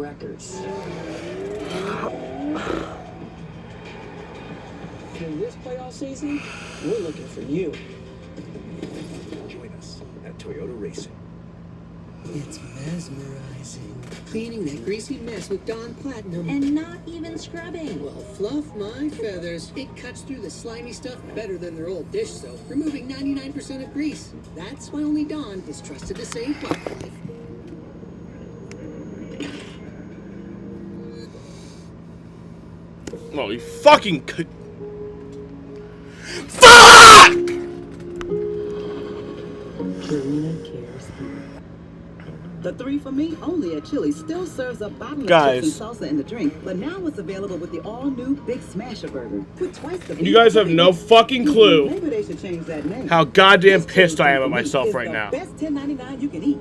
records. Can this playoff season? We're looking for you. Join us at Toyota Racing. It's mesmerizing. Cleaning that greasy mess with Dawn Platinum. And not even scrubbing. Well, fluff my feathers. It cuts through the slimy stuff better than their old dish soap, removing 99% of grease. That's why only Dawn is trusted to save bike life. Oh, you fucking could. Fuck! Karina cares. The 3 for Me only at Chili's still serves a bottle of Guys. chips and salsa in the drink, but now it's available with the all-new Big Smasher Burger with twice the. You guys have no fucking clue Maybe they should change that name. how goddamn pissed I am at myself right now. Best $10.99 you can eat.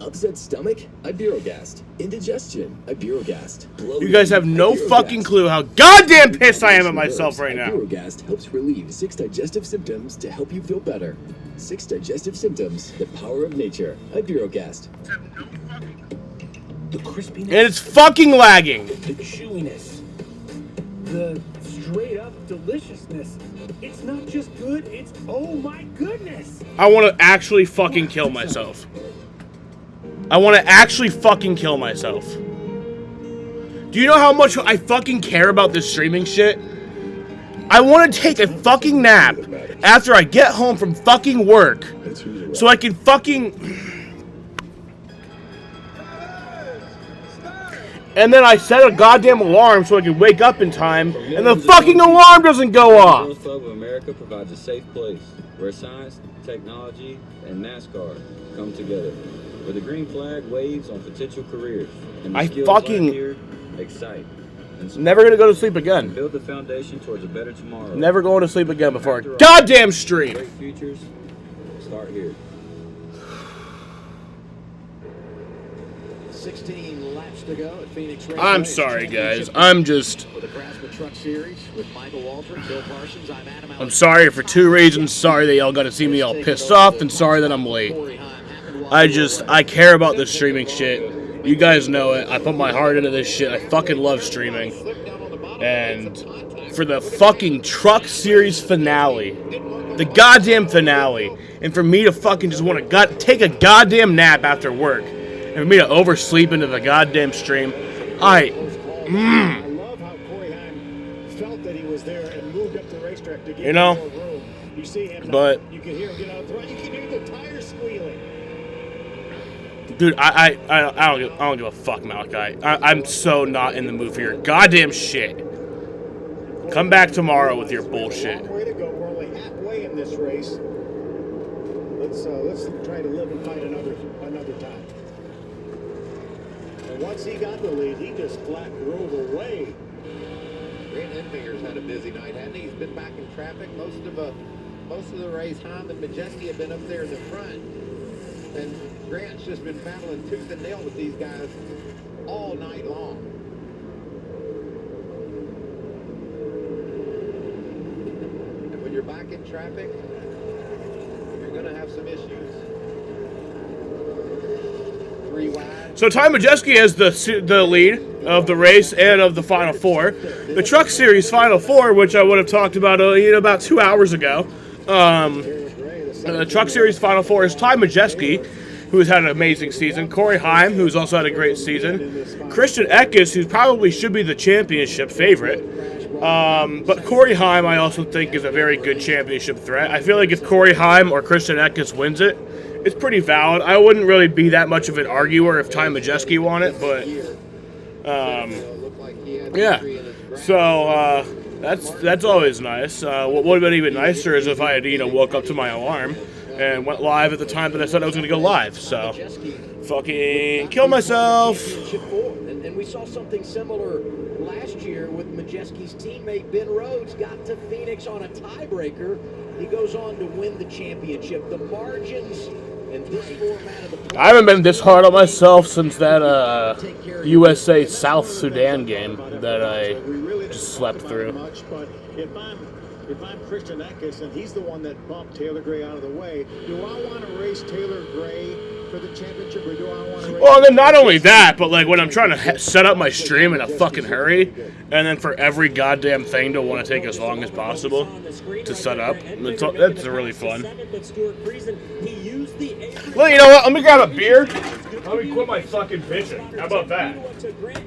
Upset stomach? Iberogast. Indigestion? Iberogast. You guys have no fucking clue how goddamn pissed I am at myself right now. Iberogast helps relieve 6 digestive symptoms to help you feel better. 6 digestive symptoms, the power of nature. Iberogast. The crispiness. And it's fucking lagging. The chewiness. The straight up deliciousness. It's not just good, it's oh my goodness. I want to actually fucking kill myself. I want to actually fucking kill myself. Do you know how much I fucking care about this streaming shit? I want to take a fucking nap after I get home from fucking work so I can fucking... And then I set a goddamn alarm so I can wake up in time, and the fucking alarm doesn't go off. The Club of America provides a safe place where science, technology, and NASCAR come together. Where the green flag waves on potential careers. And the I skills fucking- learned here excite. And Never gonna go to sleep again. build the foundation towards a better tomorrow. Never going to sleep again before a goddamn stream. Great futures start here. 16 laps to go at Phoenix Raceway. I'm sorry, guys. I'm just... For the Craftsman Truck Series with Michael Walter, Bill Parsons, I'm Adam I'm sorry for 2 reasons. Sorry that y'all got to see me all pissed off, and sorry that I'm late. I care about this streaming shit. You guys know it. I put my heart into this shit. I fucking love streaming. And for the fucking Truck Series finale, the goddamn finale, and for me to fucking just want to take a goddamn nap after work, and for me to oversleep into the goddamn stream, I love how Corey Heim felt that he was there and moved up the racetrack to get You know, more room. You see him, but you can hear him get out front. You can hear the tires squealing. dude, I don't give a fuck, Malachi. I'm so not in the mood for your goddamn shit. Come back tomorrow with your bullshit. Long way to go. We're only halfway in this race. Let's try to live and fight another time. And once he got the lead, he just flat drove away. Grant Enfinger's had a busy night, hasn't he? He's been back in traffic most of the race. Heim and Majeski have been up there in the front, and Grant's just been battling tooth and nail with these guys all night long. And when you're back in traffic, you're going to have some issues. 3 wide. So Ty Majeski has the lead of the race and of the Final Four. The Truck Series Final Four, which I would have talked about about 2 hours ago. The Truck Series Final Four is Ty Majeski, who has had an amazing season. Corey Heim, who's also had a great season. Christian Eckes, who probably should be the championship favorite. But Corey Heim, I also think, is a very good championship threat. I feel like if Corey Heim or Christian Eckes wins it, it's pretty valid. I wouldn't really be that much of an arguer if Ty Majeski won it, but yeah. So that's always nice. What would have been even nicer is if I had woke up to my alarm and went live at the time that I said I was going to go live. So fucking kill myself. And we saw something similar last year with Majeski's teammate Ben Rhodes got to Phoenix on a tiebreaker. He goes on to win the championship. The margins in this format of the I haven't been this hard on myself since that USA South Sudan game that I just slept through. But if I'm if I'm Christian Eckes and he's the one that bumped Taylor Gray out of the way, do I want to race Taylor Gray for the championship, or do I want to race... Well, then not only that, but like when I'm trying to set up my stream in a fucking hurry, and then for every goddamn thing to want to take as long as possible to set up, that's really fun. Well, you know what? Let me grab a beer. Let me quit my fucking bitching. How about that?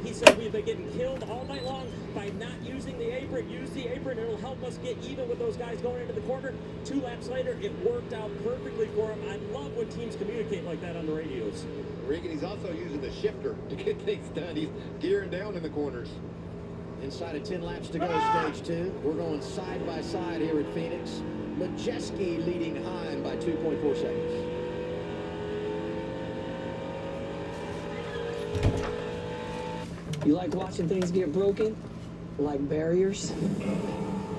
He said we've been getting killed all night long by not using the apron. Use the apron, it'll help us get even with those guys going into the corner. 2 laps later, it worked out perfectly for him. I love when teams communicate like that on the radios. Regan, he's also using the shifter to get things done. He's gearing down in the corners. Inside of 10 laps to go, stage 2. We're going side by side here at Phoenix. Majeski leading Heim by 2.4 seconds. You like watching things get broken? Like barriers?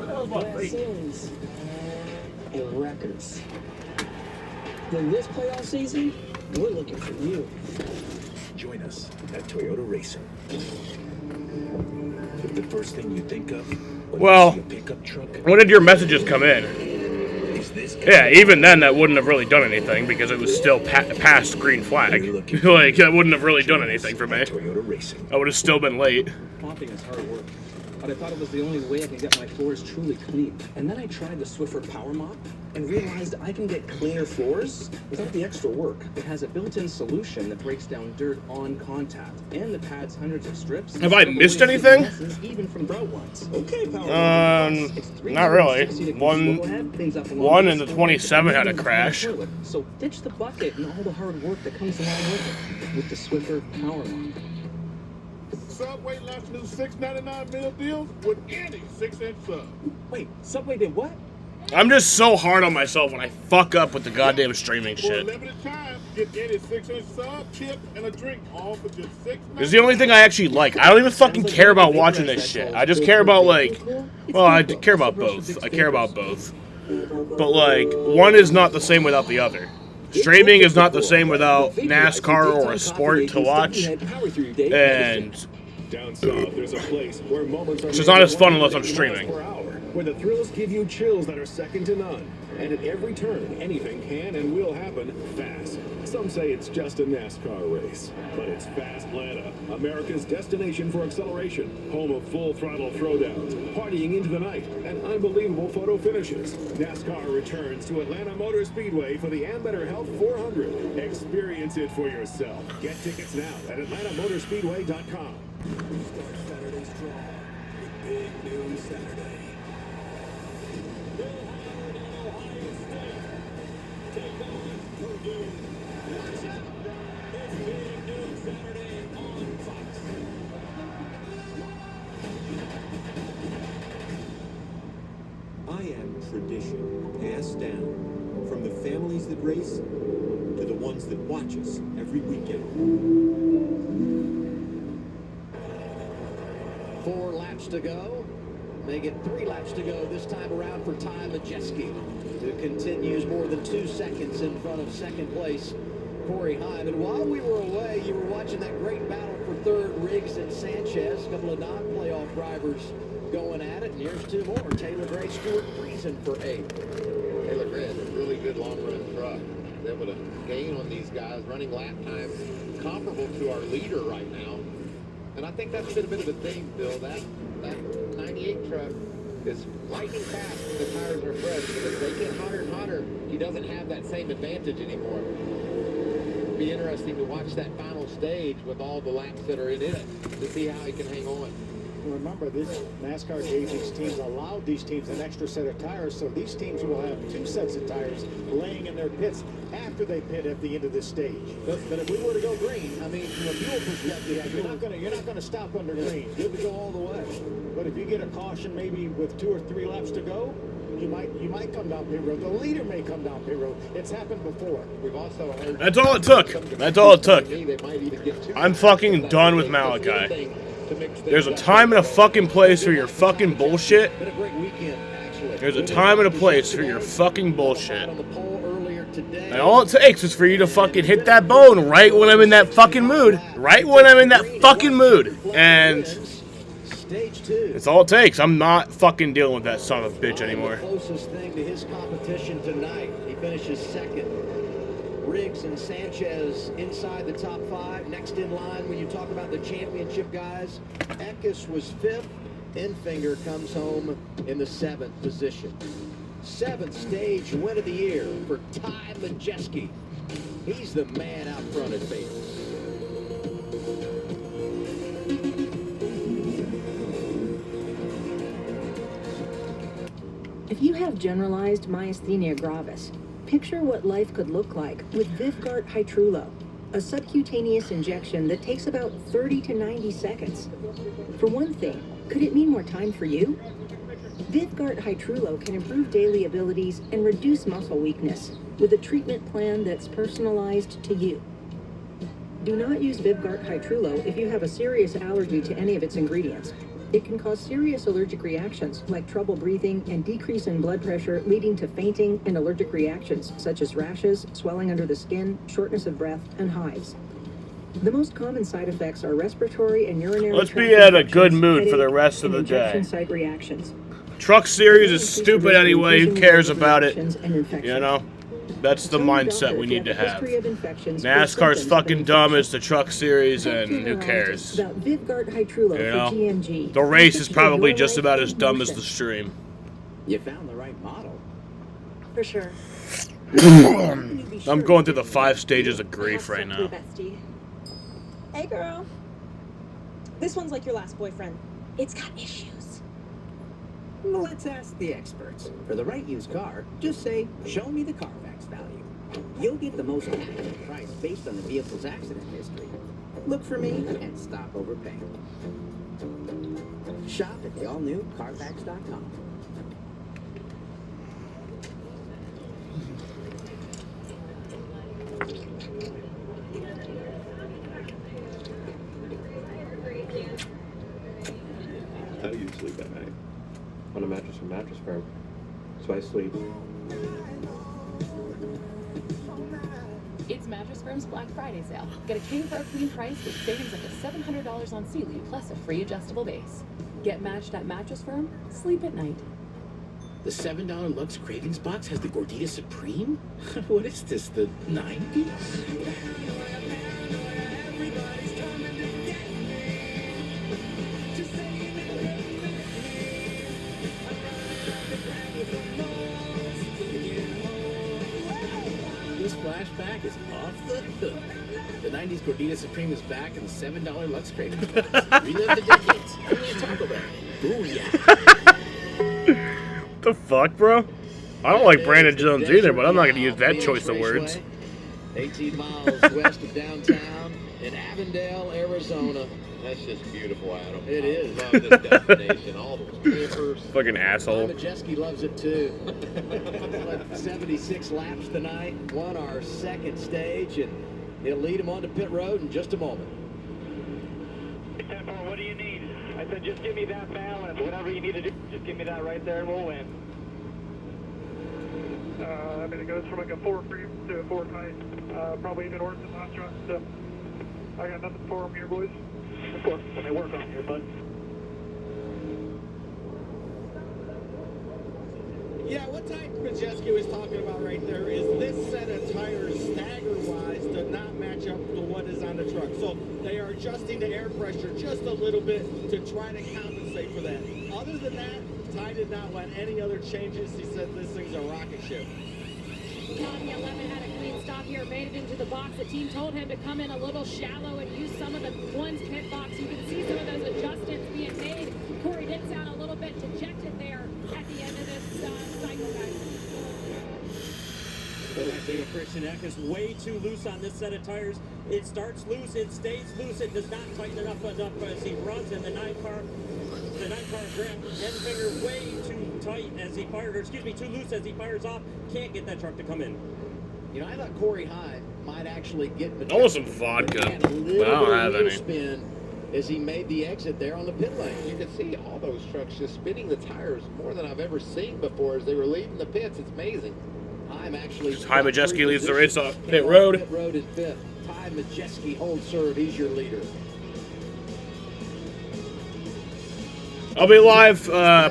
Glass ceilings? And records? Then this playoff season, we're looking for you. Join us at Toyota Racing. If the first thing you think of when Well, you see a pickup truck when did your messages come in? is this guy. Yeah, even then that wouldn't have really done anything because it was still past green flag. Like, that wouldn't have really done anything for me. Toyota Racing. I would have still been late. Mopping is hard work, but I thought it was the only way I can get my floors truly clean. And then I tried the Swiffer Power Mop and realized I can get cleaner floors without the extra work. It has a built-in solution that breaks down dirt on contact, and the pad's hundreds of strips. Have I missed anything? Even from drought ones. Okay, Power Not really. One and the 27 had a crash. So ditch the bucket and all the hard work that comes along with it with the Swiffer Power Mop. Subway launched new $6.99 meal deals with any 6-inch sub. Wait, Subway did what? I'm just so hard on myself when I fuck up with the goddamn streaming For a shit. limited time, get any 6-inch sub, chip, and a drink, all for just $6.99. It's the only thing I actually like. I don't even fucking care about watching this shit. I just care about, like, well, I care about both. I care about both. But, like, one is not the same without the other. Streaming is not the same without NASCAR or a sport to watch. And Down south, there's a place where moments are it's just not as fun unless I'm streaming. where the thrills give you chills that are second to none. And at every turn, anything can and will happen fast. Some say it's just a NASCAR race, but it's Fast Atlanta, America's destination for acceleration, home of full throttle throwdowns, partying into the night, and unbelievable photo finishes. NASCAR returns to Atlanta Motor Speedway for the Ambetter Health 400. Experience it for yourself. Get tickets now at AtlantaMotorspeedway.com. Start Saturday's draw with Big Noon Saturday. I am tradition passed down from the families that race to the ones that watch us every weekend. 4 laps to go. They get 3 laps to go this time around for Ty Majeski, who continues more than 2 seconds in front of second place Corey Heim. And while we were away, you were watching that great battle for third, Riggs and Sanchez, a couple of non-playoff drivers going at it. And here's 2 more, Taylor Gray, Stuart Friesen for 8. Taylor Gray has a really good long-run truck. He's able to gain on these guys, running lap times comparable to our leader right now. And I think that's been a bit of a theme, Bill. That 98 truck is lightning fast when the tires are fresh. But as they get hotter and hotter, he doesn't have that same advantage anymore. It'll be interesting to watch that final stage with all the laps that are in it to see how he can hang on. Remember, this NASCAR gave these teams, allowed these teams an extra set of tires, so these teams will have 2 sets of tires laying in their pits after they pit at the end of this stage. But if we were to go green, I mean, from a fuel perspective, You're not gonna stop under green. good to go all the way. But if you get a caution, maybe with 2 or 3 laps to go, you might come down pit road. The leader may come down pit road. It's happened before. We've also heard that's all it took. That's all it took. they might even get 2. I'm fucking done with Malachi. There's a time and a fucking place for your fucking bullshit. Been a great weekend, actually. There's a time and a place for your fucking bullshit. On the poll earlier today. And all it takes is for you to fucking hit that bone right when I'm in that fucking mood. Right when I'm in that fucking mood. And Stage 2. It's all it takes. I'm not fucking dealing with that son of a bitch anymore. The closest thing to his competition tonight. He finishes second. Riggs and Sanchez inside the top 5. Next in line when you talk about the championship guys, Eckes was 5th. Enfinger comes home in the 7th position. 7th stage win of the year for Ty Majeski. He's the man out front at Phoenix. If you have generalized myasthenia gravis, picture what life could look like with Vyvgart Hytrulo, a subcutaneous injection that takes about 30 to 90 seconds. For one thing, could it mean more time for you? Vyvgart Hytrulo can improve daily abilities and reduce muscle weakness with a treatment plan that's personalized to you. Do not use Vyvgart Hytrulo if you have a serious allergy to any of its ingredients. It can cause serious allergic reactions like trouble breathing and decrease in blood pressure, leading to fainting and allergic reactions such as rashes, swelling under the skin, shortness of breath, and hives. The most common side effects are respiratory and urinary Let's tract be at a good infections, mood for the headache, rest of and the injection day. site reactions. Truck series is stupid anyway. Who cares about it? And infections. You know? That's the Tell your mindset doctor we if you need to have a have. history of infections or NASCAR's symptoms of fucking dumb infection. as the truck series, Talk and to a who neurologist cares? about Vyvgart Hytrulo You know? for GMG. The race is Fix probably your just life about in as dumb as motion. the stream. You found the right model. For sure. I'm going through the 5 stages of grief right now. Bestie. Hey, girl. This one's like your last boyfriend. It's got issues. Let's ask the experts. For the right used car, just say, show me the Carfax value. You'll get the most accurate price based on the vehicle's accident history. Look for me and stop overpaying. Shop at the all-new Carfax.com. How do you sleep at night? On a mattress from Mattress Firm. So I sleep. It's Mattress Firm's Black Friday sale. Get a king for a clean price with savings up to $700 on Sealy plus a free adjustable base. Get matched at Mattress Firm. Sleep at night. The $7 Lux Cravings box has the Gordita Supreme? What is this, the 90s? This flashback is off the hook. The 90s Gordita Supreme is back in the $7 Lux Cravings box. Relive the decades. Only at Taco Bell. Booyah. What the fuck, bro? I don't like Brandon Jones either, but I'm not going to use that choice of words. 18 miles west of downtown in Avondale, Arizona. That's just beautiful, Adam. It is. I love this destination. All those campers. Fucking asshole. Majeski loves it too. 76 laps tonight. Won our second stage, and he'll lead him onto pit road in just a moment. What do you need? I said, just give me that balance. Whatever you need to do, just give me that right there, and we'll win. I mean, it goes from like a 4-3 to a 4-tight. Probably even worse than last run. So I got nothing for them here, boys. Of course, when they work on here, bud. Yeah, what Ty Majeski was talking about right there is this set of tires stagger-wise does not match up to what is on the truck. So they are adjusting the air pressure just a little bit to try to compensate for that. Other than that, Ty did not want any other changes. He said this thing's a rocket ship. Tommy 11 had a clean stop here, made it into the box. The team told him to come in a little shallow and use some of the one's pit box. You can see some of those adjustments being made. Corey did sound a little bit dejected there at the end of this cycle, guys. Christian Eckes way too loose on this set of tires. It starts loose, it stays loose, it does not tighten it up enough as he runs, and the 9-car Grant Enfinger way too tight as he fires, or excuse me, too loose as he fires off. Can't get that truck to come in. You know, I thought Corey Hyde might actually get I want some vodka, but I don't have any. Spin as he made the exit there on the pit lane. You can see all those trucks just spinning the tires more than I've ever seen before as they were leaving the pits. It's amazing. Ty Majeski leads the race off pit road. Pit road is fifth. Ty Majeski holds serve. He's your leader. I'll be live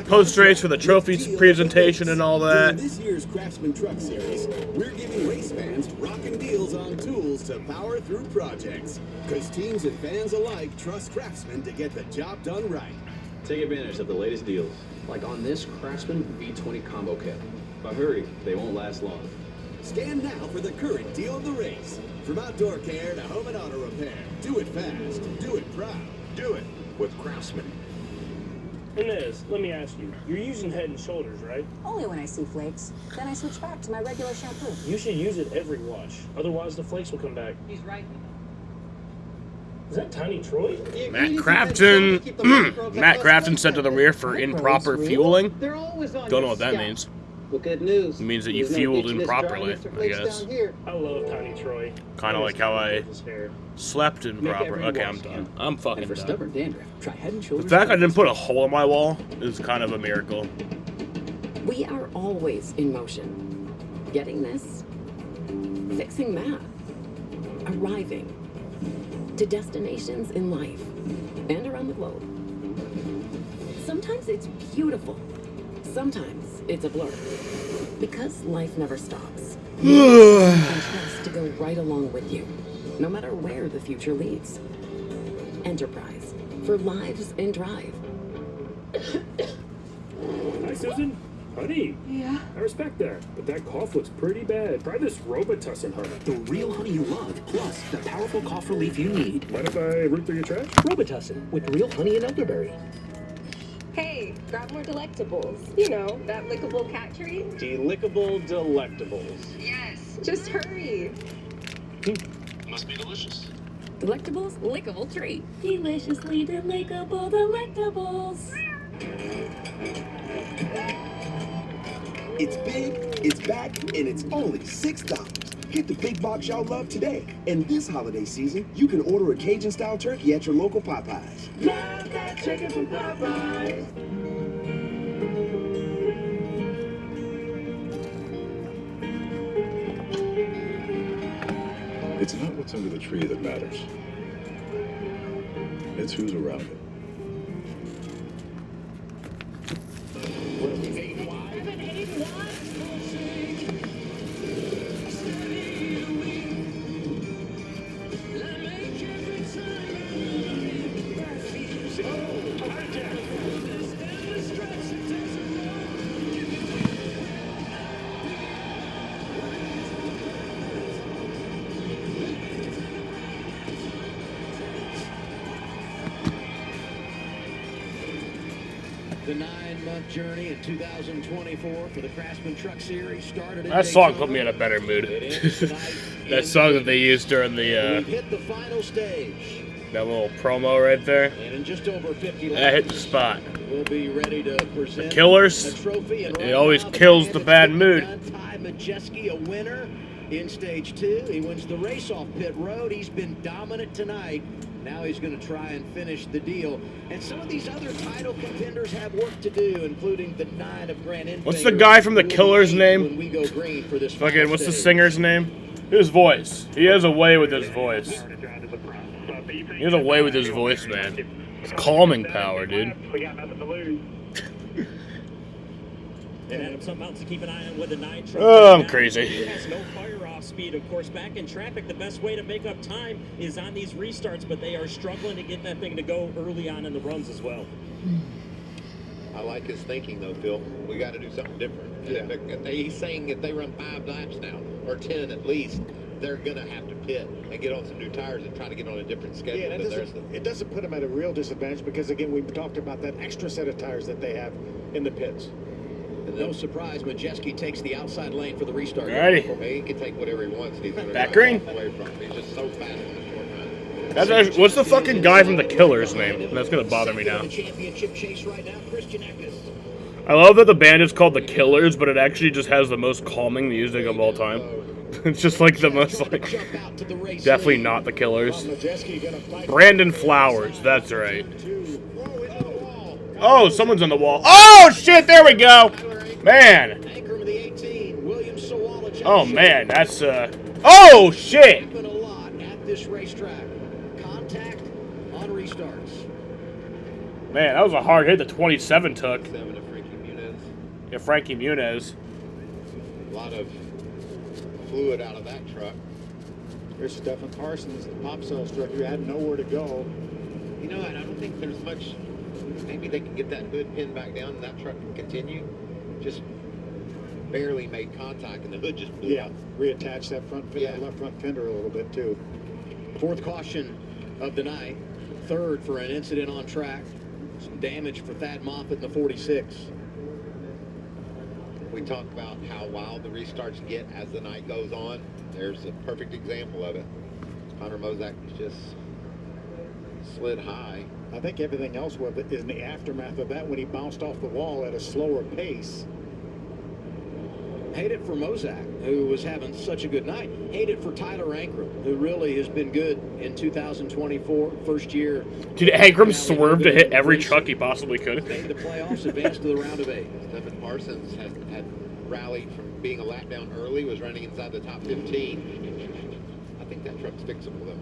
post-race for the trophies presentation and all During that. this year's Craftsman Truck Series, we're giving race fans rockin' deals on tools to power through projects. Because teams and fans alike trust Craftsman to get the job done right. Take advantage of the latest deals. Like on this Craftsman V20 combo kit. But hurry, they won't last long. Scan now for the current deal of the race. From outdoor care to home and auto repair. Do it fast. Do it proud. Do it with Craftsman. Inez, let me ask you. You're using Head and Shoulders, right? Only when I see flakes. Then I switch back to my regular shampoo. You should use it every wash. Otherwise, the flakes will come back. He's right. Is that Tiny Troy? Matt Crafton. Matt Crafton sent to the rear for improper fueling. Don't know what that means. Well, good news. It means that you fueled improperly, I guess. I love Tiny Troy. Kind of like how I slept improper. Okay, I'm done. I'm fucking And for done. stubborn dandruff, try Head and The Shoulders. fact I didn't put a hole in my wall is kind of a miracle. We are always in motion. Getting this, fixing that, arriving to destinations in life and around the globe. Sometimes it's beautiful. Sometimes it's a blur. Because life never stops. And trust to go right along with you, no matter where the future leads. Enterprise for lives in drive. Hi, Susan. Honey. Yeah? I respect that, but that cough looks pretty bad. Try this Robitussin, honey. The real honey you love, plus the powerful cough relief you need. Mind if I root through your trash? Robitussin with real honey and elderberry. Hey, grab more delectables. You know, that lickable cat treat? Delickable Delectables. Yes. Just hurry. Must be delicious. Delectables, lickable treat. Deliciously delectable delectables. It's big, it's back, and it's only $6. Get the big box y'all love today. And this holiday season, you can order a Cajun-style turkey at your local Popeyes. Love that chicken from Popeyes. It's not what's under the tree that matters. It's who's around it. The 9-month journey in 2024 for the Craftsman Truck Series started. That song put me in a better mood. That song that they used during the We've hit the final stage. that little promo right there. And in just over 50 That hit the laps, spot. we'll be ready to present The Killers. a trophy. And It always kills the bad mood. Ty Majeski, a winner in stage 2. He wins the race off pit road. He's been dominant tonight. Now he's going to try and finish the deal. And some of these other title contenders have work to do, including the 9 of Grant Enfinger. What's the guy from the who will Killers lead name? when we go green for this Fucking, final what's the stage. singer's name? His voice. He has a way with his voice. He has a way with his voice, man. It's calming power, dude. We got nothing to lose. And Adam, something else to keep an eye on with the 9 truck. Oh, I'm crazy. He has no fire-off speed. Of course, back in traffic, the best way to make up time is on these restarts, but they are struggling to get that thing to go early on in the runs as well. I like his thinking, though, Phil. We got to do something different. He's saying if they run 5 laps now, or 10 at least, they're going to have to pit and get on some new tires and try to get on a different schedule. Yeah, it doesn't put them at a real disadvantage because, again, we've talked about that extra set of tires that they have in the pits. No surprise, Majeski takes the outside lane for the restart. Alrighty. He can take whatever he wants. He's going to Back green. away from him. He's just so fast in the short run. That's actually, what's the fucking guy from the Killers name? That's gonna bother me now. Championship chase right now, Christian Eckes. I love that the band is called the Killers, but it actually just has the most calming music of all time. It's just like the most like definitely not the Killers. Brandon Flowers, that's right. Oh, someone's on the wall. Oh shit, there we go. Man. Oh man, that's oh shit. Happen a lot at this racetrack. Contact on restarts. Man, that was a hard hit the 27 took. 7 to Frankie Muniz. Yeah, Frankie Muniz. A lot of fluid out of that truck. Here's Stephen Parsons, the pop cell truck. You had nowhere to go. You know, and I don't think there's much. Maybe they can get that hood pinned back down and that truck can continue. Just barely made contact and the hood just blew out. Reattach that front fender, left front fender a little bit too. Fourth caution of the night. Third for an incident on track. Some damage for Thad Moffitt in the 46. We talk about how wild the restarts get as the night goes on. There's a perfect example of it. Connor Mozak just slid high. I think everything else was in the aftermath of that when he bounced off the wall at a slower pace. Hate it for Mozak, who was having such a good night. Hate it for Tyler Ankrum, who really has been good in 2024, first year. Dude, Ankrum swerved to hit every truck he possibly could. Made the playoffs, advanced to the round of 8. Stephen Parsons had rallied from being a lap down early, was running inside the top 15. I think that truck's fixable, though.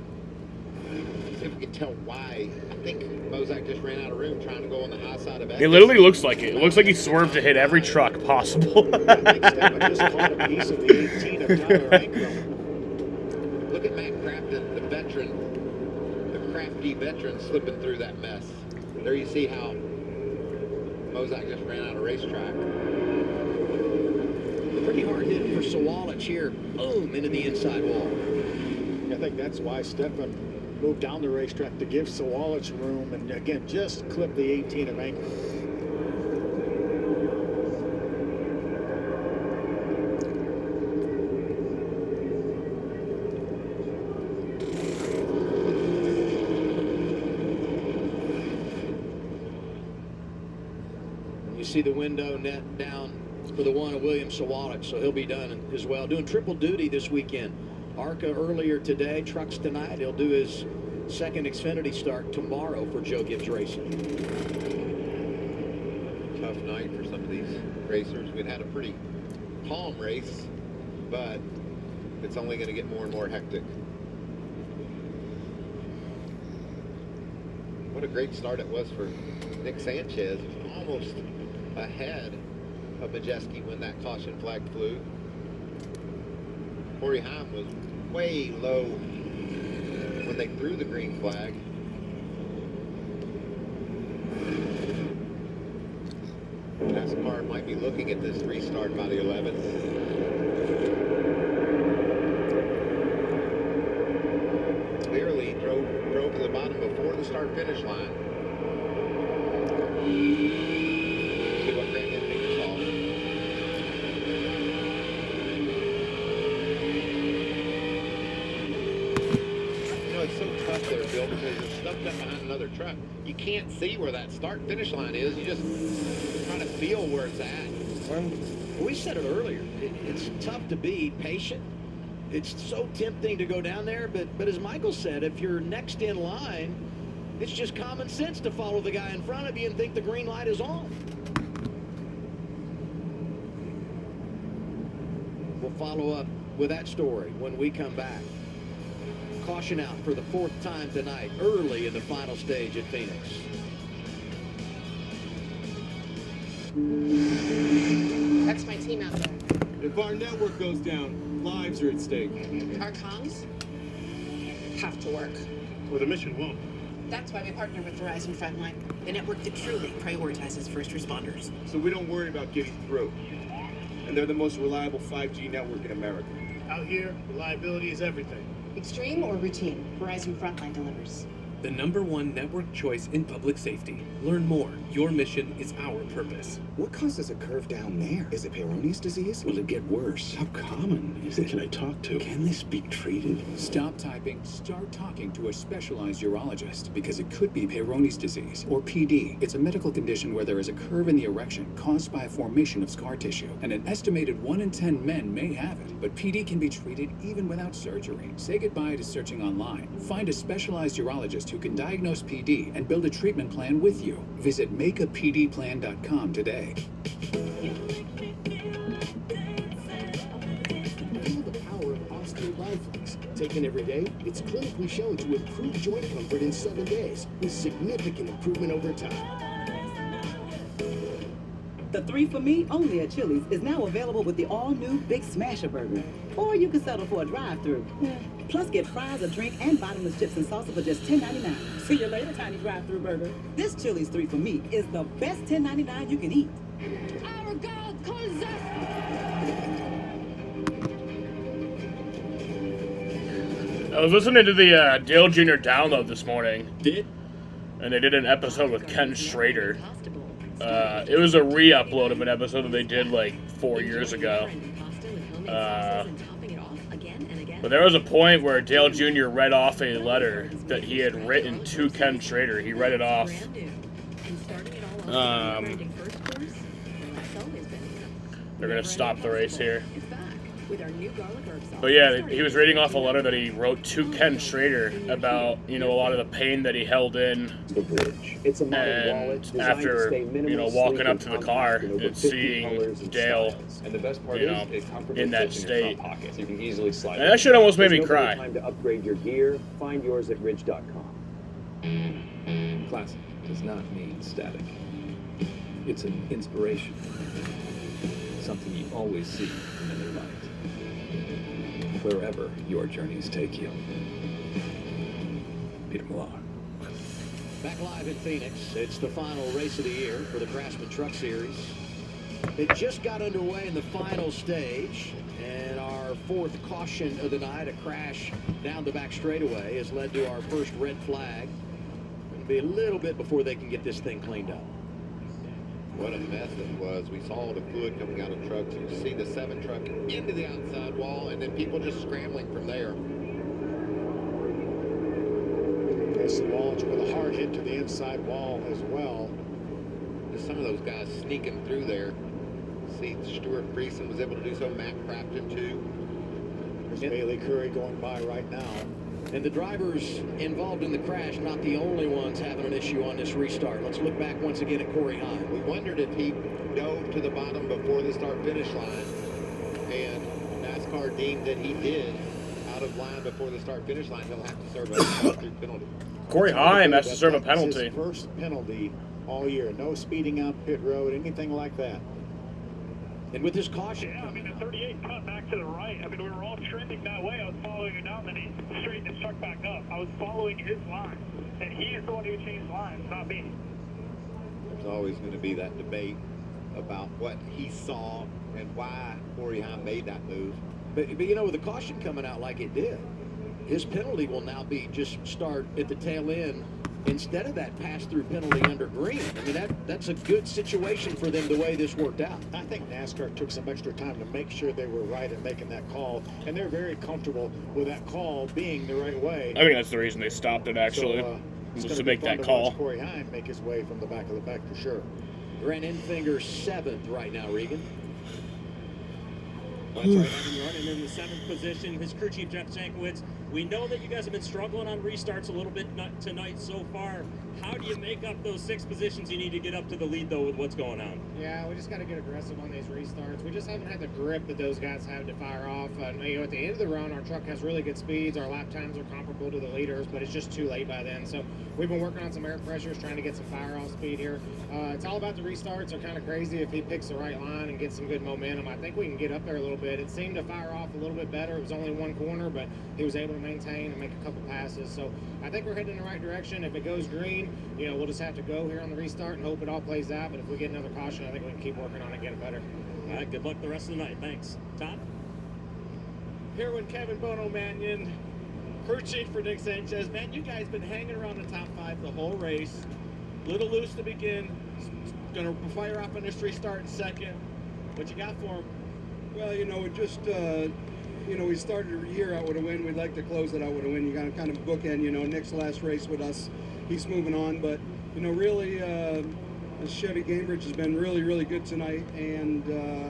See if we can tell why. I think Mozak just ran out of room trying to go on the high side of it. It literally looks like it. It looks like he swerved to hit every truck possible. Just caught a piece of the 18 of Tyler Ankrum. Look at Matt Crafton, the veteran, the crafty veteran, slipping through that mess. There you see how Mozak just ran out of racetrack. Pretty hard hit for Sawalich here. Boom, into the inside wall. I think that's why Stefan moved down the racetrack to give Sawalich room and again just clip the 18 of Ankrum. You see the window net down for the one of William Sawalich, so he'll be done as well. Doing triple duty this weekend. ARCA earlier today, trucks tonight. He'll do his second Xfinity start tomorrow for Joe Gibbs Racing. Tough night for some of these racers. We'd had a pretty calm race, but it's only going to get more and more hectic. What a great start it was for Nick Sanchez. Almost ahead of Majeski when that caution flag flew. Corey Heim was way low when they threw the green flag. Nascar might be looking at this restart by the 11th. Clearly drove to the bottom before the start-finish line. See what Grant Enfinger saw. It's so tough there, Bill, because you're stuck up behind another truck. You can't see where that start-finish line is. You just try to feel where it's at. Well, we said it earlier. It's tough to be patient. It's so tempting to go down there, but as Michael said, if you're next in line, it's just common sense to follow the guy in front of you and think the green light is on. We'll follow up with that story when we come back. Caution out for the 4th time tonight, early in the final stage at Phoenix. That's my team out there. If our network goes down, lives are at stake. Our comms have to work. Or the mission won't. That's why we partner with Verizon Frontline, the network that truly prioritizes first responders. So we don't worry about getting through. And they're the most reliable 5G network in America. Out here, reliability is everything. Extreme or routine, Verizon Frontline delivers. The #1 network choice in public safety. Learn more. Your mission is our purpose. What causes a curve down there? Is it Peyronie's disease? Will it get worse? How common is it? Can I talk to? Can this be treated? Stop typing, start talking to a specialized urologist because it could be Peyronie's disease, or PD. It's a medical condition where there is a curve in the erection caused by a formation of scar tissue, and an estimated 1 in 10 men may have it. But PD can be treated even without surgery. Say goodbye to searching online. Find a specialized urologist who can diagnose PD and build a treatment plan with you. Visit makeapdplan.com today. Feel the power of Osteobiflex. taken every day, it's clinically shown to improve joint comfort in 7 days with significant improvement over time. The 3 for Me, only at Chili's, is now available with the all-new Big Smasher Burger. Or you can settle for a drive-thru. Plus, get fries, a drink, and bottomless chips and salsa for just $10.99. See you later, tiny drive-thru burger. This Chili's 3 for Me is the best $10.99 you can eat. Our God calls us. I was listening to the Dale Jr. download this morning. And they did an episode with Ken Schrader. It was a re-upload of an episode that they did like 4 years ago. But there was a point where Dale Jr. read off a letter that he had written to Ken Schrader. He read it off. They're going to stop the race here. But yeah, he was reading off a letter that he wrote to Ken Schrader about, a lot of the pain that he held in. It's a modern wallet after, walking up to the car and seeing Dale, and the best part is in that state. Pocket, so you can easily slide. And that shit almost made me cry. Time to upgrade your gear. Find yours at ridge.com. Classic does not mean static. It's an inspiration. Something you always see in a new light. Wherever your journeys take you. Peter Millar. Back live in Phoenix. It's the final race of the year for the Craftsman Truck Series. It just got underway in the final stage, and our fourth caution of the night, a crash down the back straightaway, has led to our first red flag. It'll be a little bit before they can get this thing cleaned up. What a mess it was. We saw the fluid coming out of trucks. You see the 7 truck into the outside wall, and then people just scrambling from there. There's some walls with a hard hit to the inside wall as well. There's some of those guys sneaking through there. See, Stuart Friesen was able to do so. Matt Crafton too. There's Bailey Curry going by right now. And the drivers involved in the crash, not the only ones having an issue on this restart. Let's look back once again at Corey Heim. We wondered if he dove to the bottom before the start-finish line, and NASCAR deemed that he did. Out of line before the start-finish line, he'll have to serve a penalty. Corey Heim has to serve a penalty. His first penalty all year. No speeding out pit road, anything like that. And with his caution. Yeah, the 38 cut back to the right. We were all trending that way. I was following him down, then he straightened his truck back up. I was following his line. And he is the one who changed lines, not me. There's always going to be that debate about what he saw and why Corey Heim made that move. But with the caution coming out like it did, his penalty will now be just start at the tail end instead of that pass-through penalty under green. That's a good situation for them the way this worked out. I think NASCAR took some extra time to make sure they were right in making that call, and they're very comfortable with that call being the right way. I think that's the reason they stopped it, actually, was to make that call. Watch Corey Heim make his way from the back of the pack for sure. Grant Enfinger 7th right now, Regan. That's right, running in the 7th position. His crew chief, Jeff Jankowicz. We know that you guys have been struggling on restarts a little bit tonight so far. How do you make up those 6 positions you need to get up to the lead, though, with what's going on? Yeah, we just got to get aggressive on these restarts. We just haven't had the grip that those guys have to fire off. At the end of the run, our truck has really good speeds. Our lap times are comparable to the leaders, but it's just too late by then. So we've been working on some air pressures, trying to get some fire-off speed here. It's all about the restarts. They're kind of crazy. If he picks the right line and gets some good momentum, I think we can get up there a little bit. It seemed to fire off a little bit better. It was only one corner, but he was able to maintain and make a couple passes. So I think we're heading in the right direction. If it goes green, we'll just have to go here on the restart and hope it all plays out. But if we get another caution, I think we can keep working on it and get it better. All right, good luck the rest of the night. Thanks. Todd? Here with Kevin Bono Mannion, crew chief for Nick Sanchez. Man, you guys been hanging around the top 5 the whole race. Little loose to begin. Going to fire off on this restart in second. What you got for him? Well, we just, we started the year out with a win. We'd like to close it out with a win. You got to kind of bookend, Nick's last race with us. He's moving on, but, really, Chevy Cambridge has been really, really good tonight. And,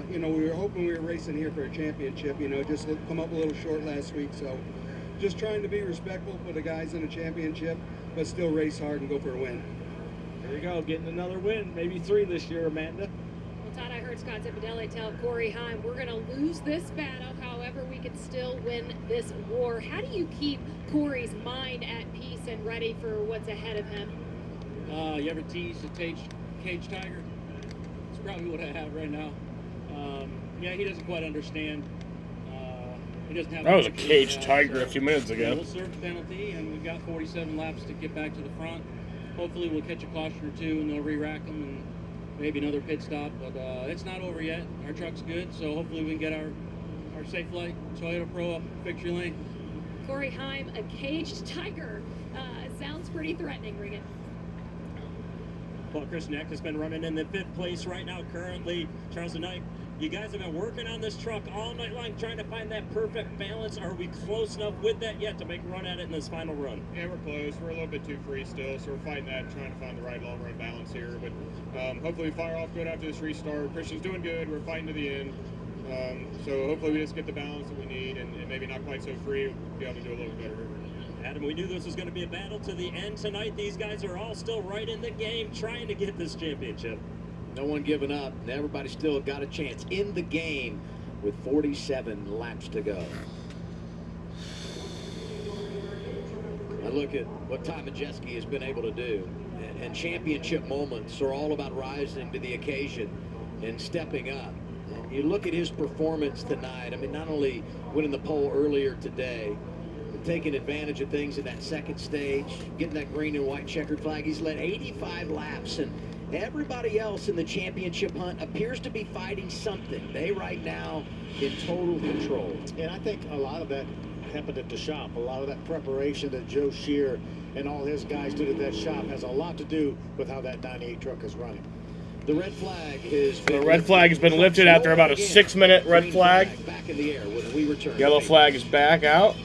we were hoping we were racing here for a championship, just come up a little short last week. So just trying to be respectful for the guys in the championship, but still race hard and go for a win. There you go, getting another win, maybe 3 this year, Amanda. Well, Todd, I heard heard Scott Zipadelli tell Corey Heim, we're going to lose this battle. However, we can still win this war. How do you keep Corey's mind at peace and ready for what's ahead of him? You ever tease a cage tiger? It's probably what I have right now. Yeah, he doesn't quite understand. He doesn't have. That was a cage tiger a few minutes ago. We'll serve a penalty, and we've got 47 laps to get back to the front. Hopefully, we'll catch a caution or two, and they'll re-rack them, and maybe another pit stop. But it's not over yet. Our truck's good, so hopefully we can get our Safe Light Toyota Pro up victory lane. Corey Heim, a caged tiger. Sounds pretty threatening, Regan. Well, Chris Neck has been running in the 5th place right now currently. Charles and Knight, you guys have been working on this truck all night long trying to find that perfect balance. Are we close enough with that yet to make a run at it in this final run? Yeah, we're close. We're a little bit too free still, so we're fighting that, trying to find the right long run balance here. But hopefully we fire off good after this restart. Christian's doing good. We're fighting to the end. So hopefully we just get the balance that we need and maybe not quite so free. We'll be able to do a little better. Adam, we knew this was going to be a battle to the end tonight. These guys are all still right in the game trying to get this championship. No one giving up, and everybody still got a chance in the game with 47 laps to go. I look at what Ty Majeski has been able to do, and championship moments are all about rising to the occasion and stepping up. And you look at his performance tonight. I mean, not only winning the pole earlier today, but taking advantage of things in that second stage, getting that green and white checkered flag. He's led 85 laps, and everybody else in the championship hunt appears to be fighting something. They right now in total control. And I think a lot of that happened at the shop. A lot of that preparation that Joe Shear and all his guys did at that shop has a lot to do with how that 98 truck is running. The red flag has been lifted after about a 6-minute red flag. Back in the air when we return. Yellow flag is back out.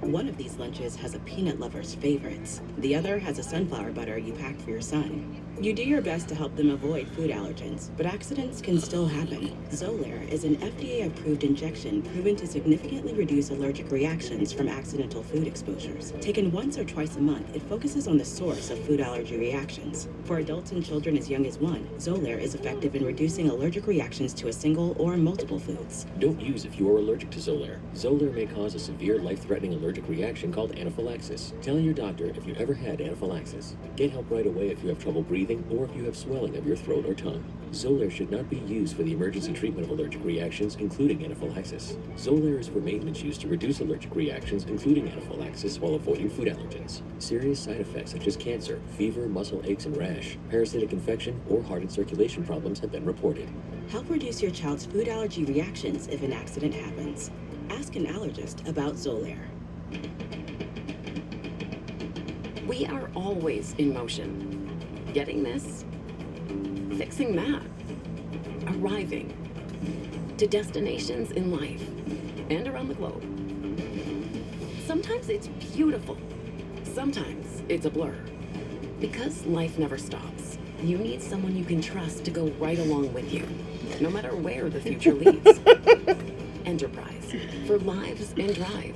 One of these lunches has a peanut lover's favorites. The other has a sunflower butter you packed for your son. You do your best to help them avoid food allergens, but accidents can still happen. Xolair is an FDA-approved injection proven to significantly reduce allergic reactions from accidental food exposures. Taken once or twice a month, it focuses on the source of food allergy reactions. For adults and children as young as 1, Xolair is effective in reducing allergic reactions to a single or multiple foods. Don't use if you are allergic to Xolair. Xolair may cause a severe life-threatening allergic reaction called anaphylaxis. Tell your doctor if you ever had anaphylaxis. Get help right away if you have trouble breathing or if you have swelling of your throat or tongue. Xolair should not be used for the emergency treatment of allergic reactions, including anaphylaxis. Xolair is for maintenance use to reduce allergic reactions, including anaphylaxis, while avoiding food allergens. Serious side effects such as cancer, fever, muscle aches and rash, parasitic infection, or heart and circulation problems have been reported. Help reduce your child's food allergy reactions if an accident happens. Ask an allergist about Xolair. We are always in motion. Getting this, fixing that, arriving to destinations in life and around the globe. Sometimes it's beautiful. Sometimes it's a blur. Because life never stops, you need someone you can trust to go right along with you, no matter where the future leads. Enterprise, for lives and drive.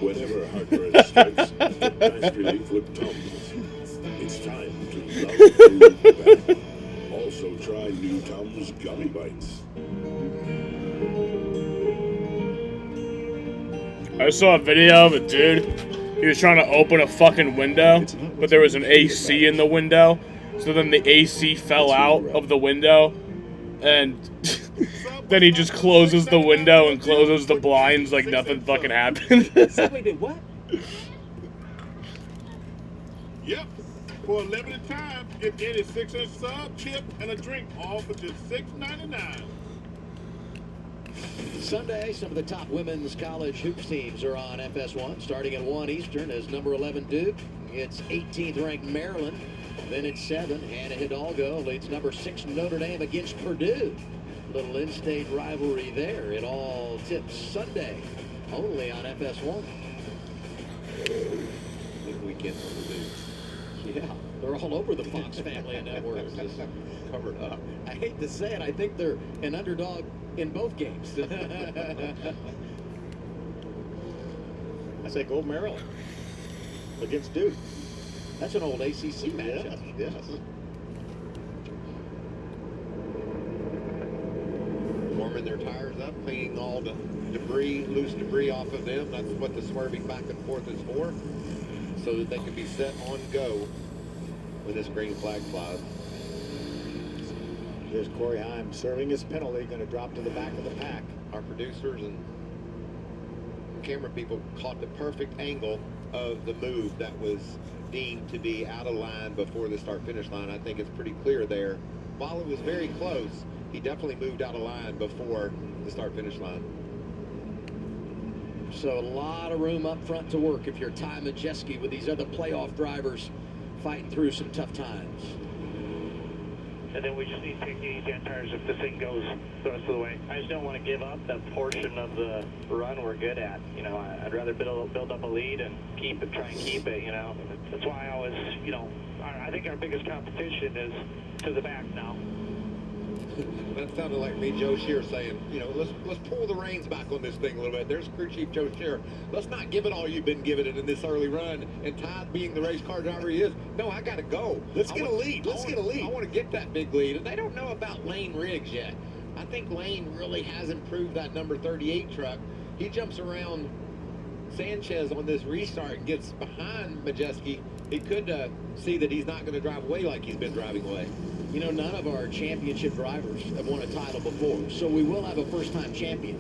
Whenever heartburn strikes, get fast relief with Tums. It's time to love food back. Also try new Tums Gummy Bites. I saw a video of a dude. He was trying to open a fucking window, but there was an AC in the window. So then the AC fell out of the window, and then he just closes the window and closes the blinds like nothing fucking happened. Subway did what? Yep. For a limited time, get any 6-inch sub, chip, and a drink, all for just $6.99. Sunday, some of the top women's college hoops teams are on FS1, starting at 1 Eastern as number 11 Duke. It's 18th ranked Maryland. Then at 7, Hannah Hidalgo leads number 6 Notre Dame against Purdue. Little in-state rivalry there. It all tips Sunday, only on FS1. Big weekend for Purdue. Yeah, they're all over the Fox family of networks. Just covered up. I hate to say it, I think they're an underdog in both games. I say go Maryland. against Duke. That's an old ACC matchup. Yes. Warming their tires up, cleaning all the debris, loose debris off of them. That's what the swerving back and forth is for, so that they can be set on go when this green flag flies. Here's Corey Heim serving his penalty, going to drop to the back of the pack. Our producers and camera people caught the perfect angle of the move that was deemed to be out of line before the start-finish line. I think it's pretty clear there. While it was very close, he definitely moved out of line before the start-finish line. So a lot of room up front to work if you're Ty Majeski with these other playoff drivers fighting through some tough times. And then we just need to take the easy on tires if the thing goes the rest of the way. I just don't want to give up that portion of the run we're good at. You know, I'd rather build up a lead and try and keep it, you know. That's why I always, you know, I think our biggest competition is to the back now. That sounded like me, Joe Shear, saying, you know, let's pull the reins back on this thing a little bit. There's crew chief Joe Shear. Let's not give it all you've been giving it in this early run. And Todd, being the race car driver he is, no, I got to go. Let's get a lead. Let's get a lead. I want to get that big lead. And they don't know about Lane Riggs yet. I think Lane really hasn't proved that number 38 truck. He jumps around Sanchez on this restart and gets behind Majeski. He could see that he's not going to drive away like he's been driving away. You know, none of our championship drivers have won a title before, so we will have a first-time champion.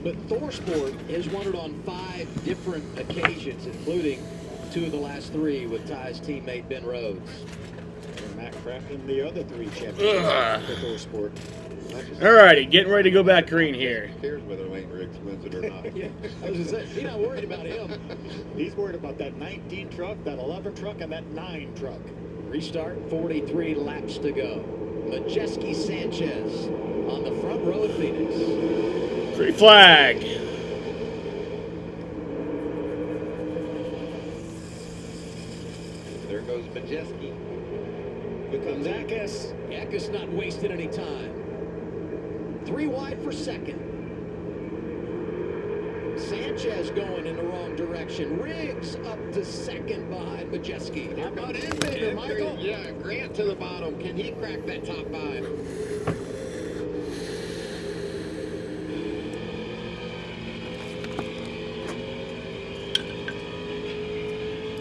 But ThorSport has won it on 5 different occasions, including 2 of the last 3 with Ty's teammate Ben Rhodes. And Matt Crafton, the other 3 champions for ThorSport. Alrighty, getting ready to go back green here. Who cares whether Lane Riggs wins it or not? Yeah, I was going to say, he's not worried about him. He's worried about that 19 truck, that 11 truck, and that 9 truck. Restart, 43 laps to go. Majeski Sanchez on the front row at Phoenix. Green flag. There goes Majeski. Here comes Eckes. Eckes not wasting any time. 3 wide for second. Sanchez going in the wrong direction. Riggs up to second behind Majeski. How about him, baby, Michael? Yeah, Grant to the bottom. Can he crack that top 5?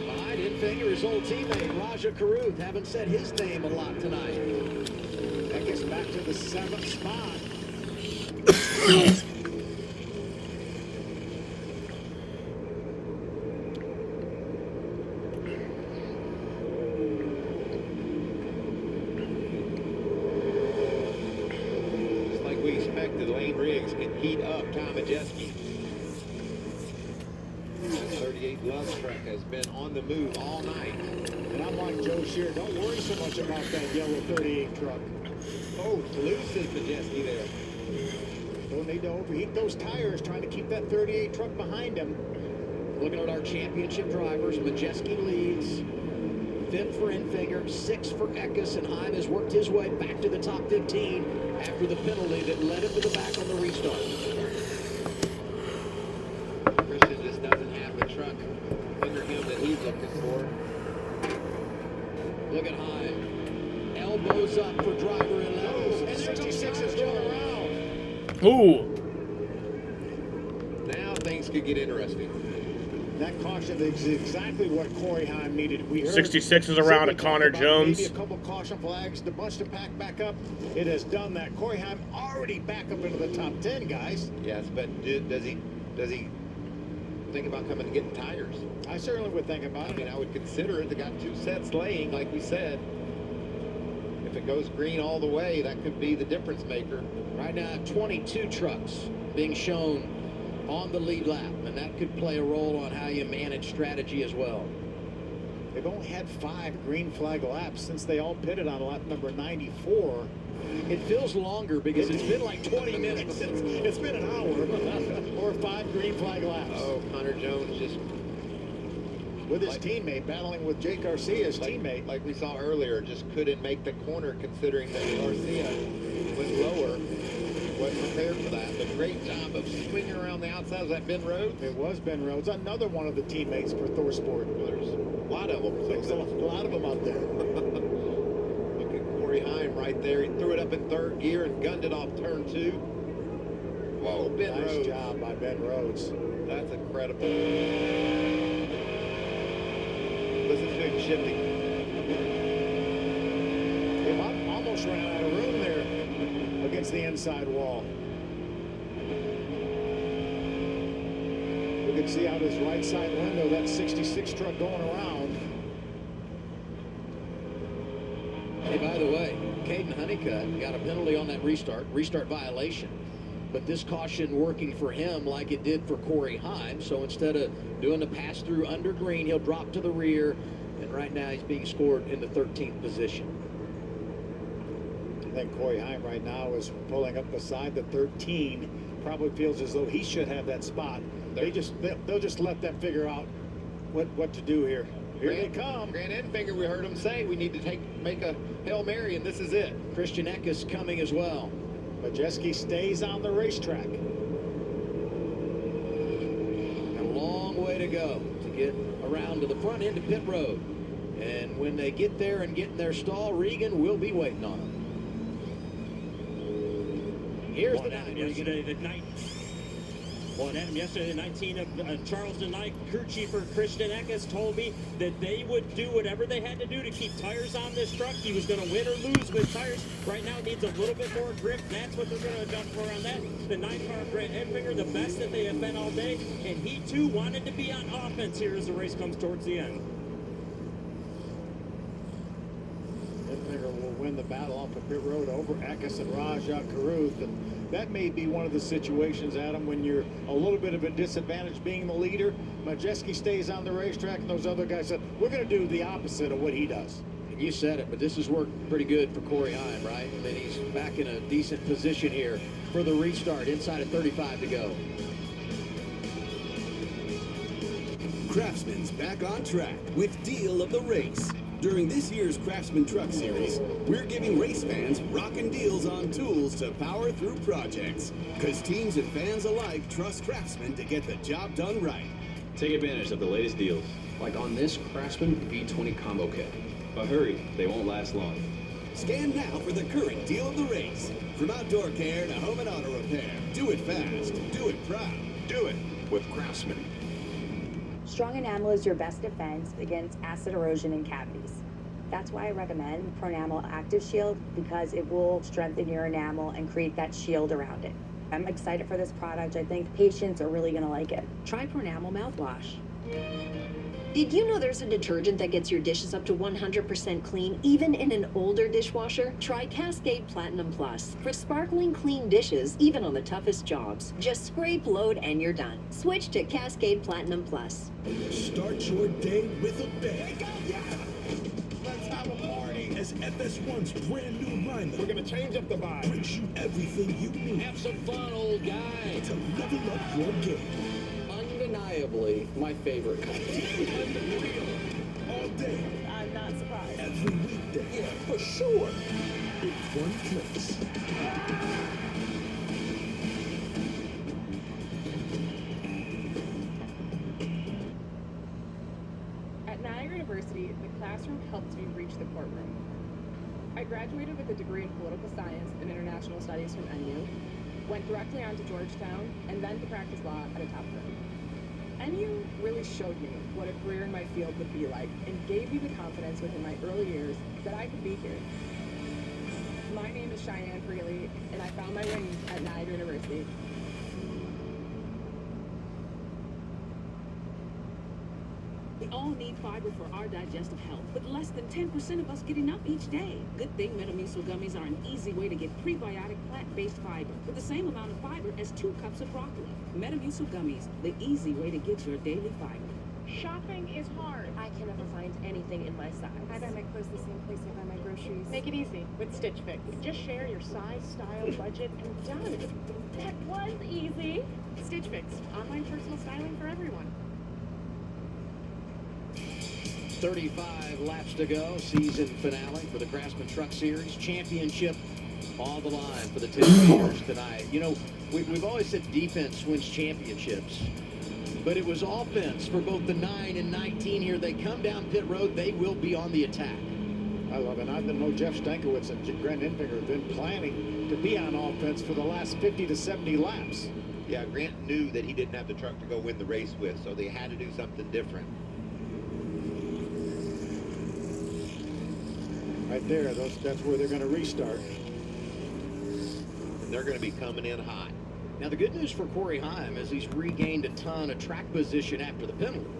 Behind Infinger, his old teammate, Raja Karuth. Haven't said his name a lot tonight. That gets back to the 7th spot. Lane Riggs can heat up Tom Majeski. The 38 Love truck has been on the move all night. And I'm like Joe Shear, don't worry so much about that yellow 38 truck. Oh, loose is Majeski there. Don't need to overheat those tires trying to keep that 38 truck behind him. Looking at our championship drivers, Majeski leads. 5th for Infinger, 6th for Eckes, and Heim has worked his way back to the top 15 after the penalty that led him to the back on the restart. Christian just doesn't have the truck under him that he's looking for. Look at Heim. Elbows up for driver 11. And 66 is going around. Ooh. Now things could get interesting. That caution is exactly what Corey Heim needed. We heard 66 is around a Connor Jones. Maybe a couple caution flags to bunch the pack back up. It has done that. Corey Heim already back up into the top 10, guys. Yes, but does he think about coming and getting tires? I certainly would think about it. I mean, I would consider it. They got 2 sets laying, like we said. If it goes green all the way, that could be the difference maker. Right now, 22 trucks being shown on the lead lap, and that could play a role on how you manage strategy as well. They've only had 5 green flag laps since they all pitted on lap number 94. It feels longer because it's been like 20 minutes. It's been an hour or 5 green flag laps. Oh, Connor Jones just with his teammate, battling with Jake Garcia's teammate. Like we saw earlier, just couldn't make the corner considering that Garcia went lower. wasn't prepared for that. But great job of swinging around the outside. Was that Ben Rhodes? It was Ben Rhodes, another one of the teammates for Thor Sport. Well, there's a lot of them. There's a lot of them out there. Look at Corey Heim right there. He threw it up in third gear and gunned it off turn 2. Whoa, Ben Rhodes. Nice job by Ben Rhodes. That's incredible. Listen to him shifting. They almost ran out of room there against the inside wall. We can see out his right side window that 66 truck going around. Hey, by the way, Caden Honeycutt got a penalty on that restart violation. But this caution working for him like it did for Corey Heim. So instead of doing the pass through under green, he'll drop to the rear. And right now he's being scored in the 13th position. I think Corey Heim right now is pulling up beside the 13. Probably feels as though he should have that spot. They'll just let them figure out what to do here. Here they come. Grant Enfinger, we heard him say we need to make a Hail Mary, and this is it. Christian Eckes coming as well. Majeski stays on the racetrack. A long way to go to get around to the front end of pit road. And when they get there and get in their stall, Regan will be waiting on them. Here's the 9, yesterday, the 19 of Charleston Knight crew chiefer Christian Eckes told me that they would do whatever they had to do to keep tires on this truck. He was going to win or lose with tires. Right now it needs a little bit more grip. That's what they're going to adjust for on that. The 9-car Grant Enfinger, the best that they have been all day, and he too wanted to be on offense here as the race comes towards the end. Enfinger will win the battle off the pit road over Eckes and Rajah Caruth. And that may be one of the situations, Adam, when you're a little bit of a disadvantage being the leader. Majeski stays on the racetrack, and those other guys said, we're going to do the opposite of what he does. And you said it, but this has worked pretty good for Corey Heim, right? And then he's back in a decent position here for the restart, inside of 35 to go. Craftsman's back on track with Deal of the Race. During this year's Craftsman Truck Series, we're giving race fans rockin' deals on tools to power through projects. Because teams and fans alike trust Craftsman to get the job done right. Take advantage of the latest deals, like on this Craftsman V20 combo kit. But hurry, they won't last long. Scan now for the current Deal of the Race. From outdoor care to home and auto repair, do it fast, do it proud, do it with Craftsman. Strong enamel is your best defense against acid erosion and cavities. That's why I recommend Pronamel Active Shield, because it will strengthen your enamel and create that shield around it. I'm excited for this product. I think patients are really gonna like it. Try Pronamel mouthwash. Did you know there's a detergent that gets your dishes up to 100% clean, even in an older dishwasher? Try Cascade Platinum Plus for sparkling clean dishes, even on the toughest jobs. Just scrape, load, and you're done. Switch to Cascade Platinum Plus. Start your day with a bang. Yeah! Let's have a party as FS1's brand new alignment. We're gonna change up the vibe. Brings you everything you need. Have some fun, old guy. To level up your game. Undeniably, my favorite company. All day. I'm not surprised. Every weekday. Yeah, for sure. In one place. At Niagara University, the classroom helped me reach the courtroom. I graduated with a degree in political science and international studies from NU, went directly on to Georgetown, and then to practice law at a top firm. NU really showed me what a career in my field would be like and gave me the confidence within my early years that I could be here. My name is Cheyenne Freely, and I found my wings at Niagara University. We all need fiber for our digestive health, but less than 10% of us get enough each day. Good thing Metamucil gummies are an easy way to get prebiotic plant-based fiber with the same amount of fiber as 2 cups of broccoli. Metamucil gummies, the easy way to get your daily fiber. Shopping is hard. I can never find anything in my size. I buy my clothes the same place I buy my groceries. Make it easy with Stitch Fix. Just share your size, style, budget, and done. That was easy. Stitch Fix, online personal styling for everyone. 35 laps to go, season finale for the Craftsman Truck Series. Championship on the line for the 10-meters tonight. You know, we've always said defense wins championships, but it was offense for both the 9 and 19 here. They come down pit road, they will be on the attack. I love it. I know Jeff Stankiewicz and Grant Enfinger have been planning to be on offense for the last 50 to 70 laps. Yeah, Grant knew that he didn't have the truck to go win the race with, so they had to do something different. Right there, that's where they're going to restart. And they're going to be coming in hot. Now, the good news for Corey Heim is he's regained a ton of track position after the penalty.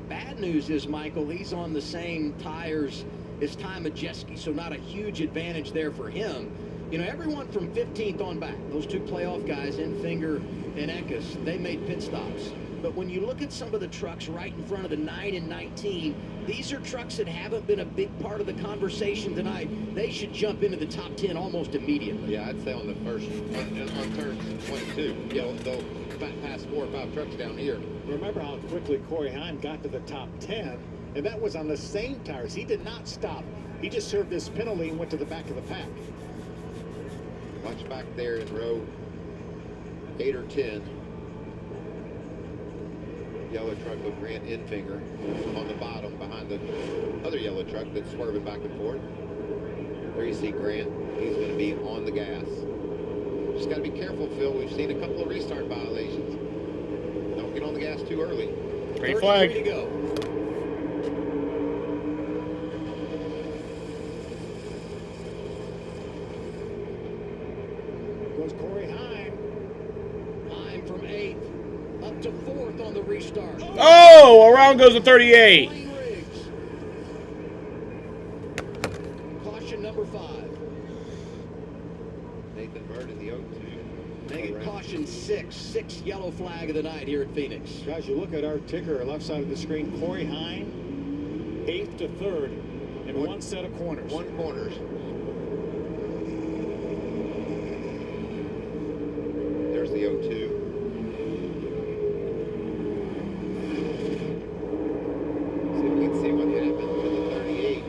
Bad news is, Michael, he's on the same tires as Ty Majeski, so not a huge advantage there for him. You know, everyone from 15th on back, those two playoff guys, Enfinger and Eckes, they made pit stops. But when you look at some of the trucks right in front of the 9 and 19, these are trucks that haven't been a big part of the conversation tonight. They should jump into the top 10 almost immediately. Yeah, I'd say on the first, on turns 22. You know, they'll pass 4 or 5 trucks down here. Remember how quickly Corey Heim got to the top 10, and that was on the same tires. He did not stop. He just served his penalty and went to the back of the pack. Watch back there in row 8 or 10. Yellow truck with Grant Enfinger on the bottom behind the other yellow truck that's swerving back and forth. There you see Grant. He's going to be on the gas. Just got to be careful, Phil. We've seen a couple of restart violations. Don't get on the gas too early. Green flag. To go. Goes Corey Heim. Heim from 8th up to 4th on the restart. Oh, around goes the 38. Caution number 5. Nathan Bird in the 0-2. Make it caution 6. 6th yellow flag of the night here at Phoenix. Guys, you look at our ticker, left side of the screen, Corey Heim, 8th to 3rd, and one set of corners. 1 corners. There's the 0-2. See if we can see what happened to the 38.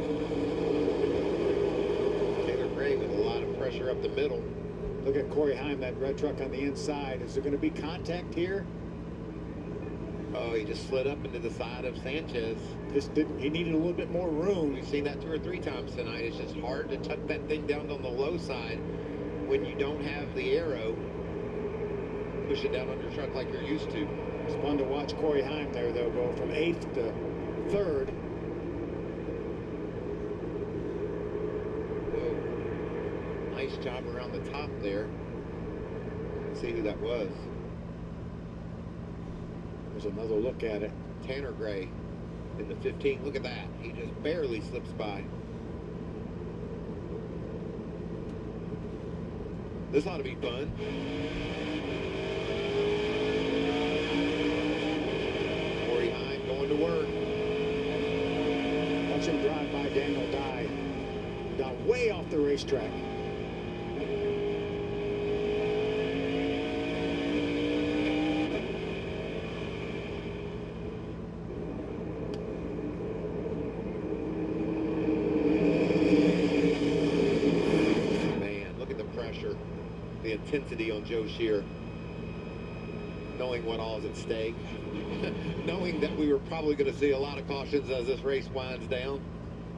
Taylor Gray with a lot of pressure up the middle. Look at Corey Heim, that red truck on the inside. Is there going to be contact here? Oh, he just slid up into the side of Sanchez. He needed a little bit more room. We've seen that 2 or 3 times tonight. It's just hard to tuck that thing down on the low side when you don't have the arrow. Push it down on your truck like you're used to. It's fun to watch Corey Heim there, though, go from 8th to 3rd. Whoa. Nice job around the top there. Let's see who that was. There's another look at it. Tanner Gray in the 15. Look at that. He just barely slips by. This ought to be fun. Corey Heim going to work. Watch him drive by Daniel Dye. Down way off the racetrack. The intensity on Joe Shear, knowing what all is at stake, knowing that we were probably going to see a lot of cautions as this race winds down.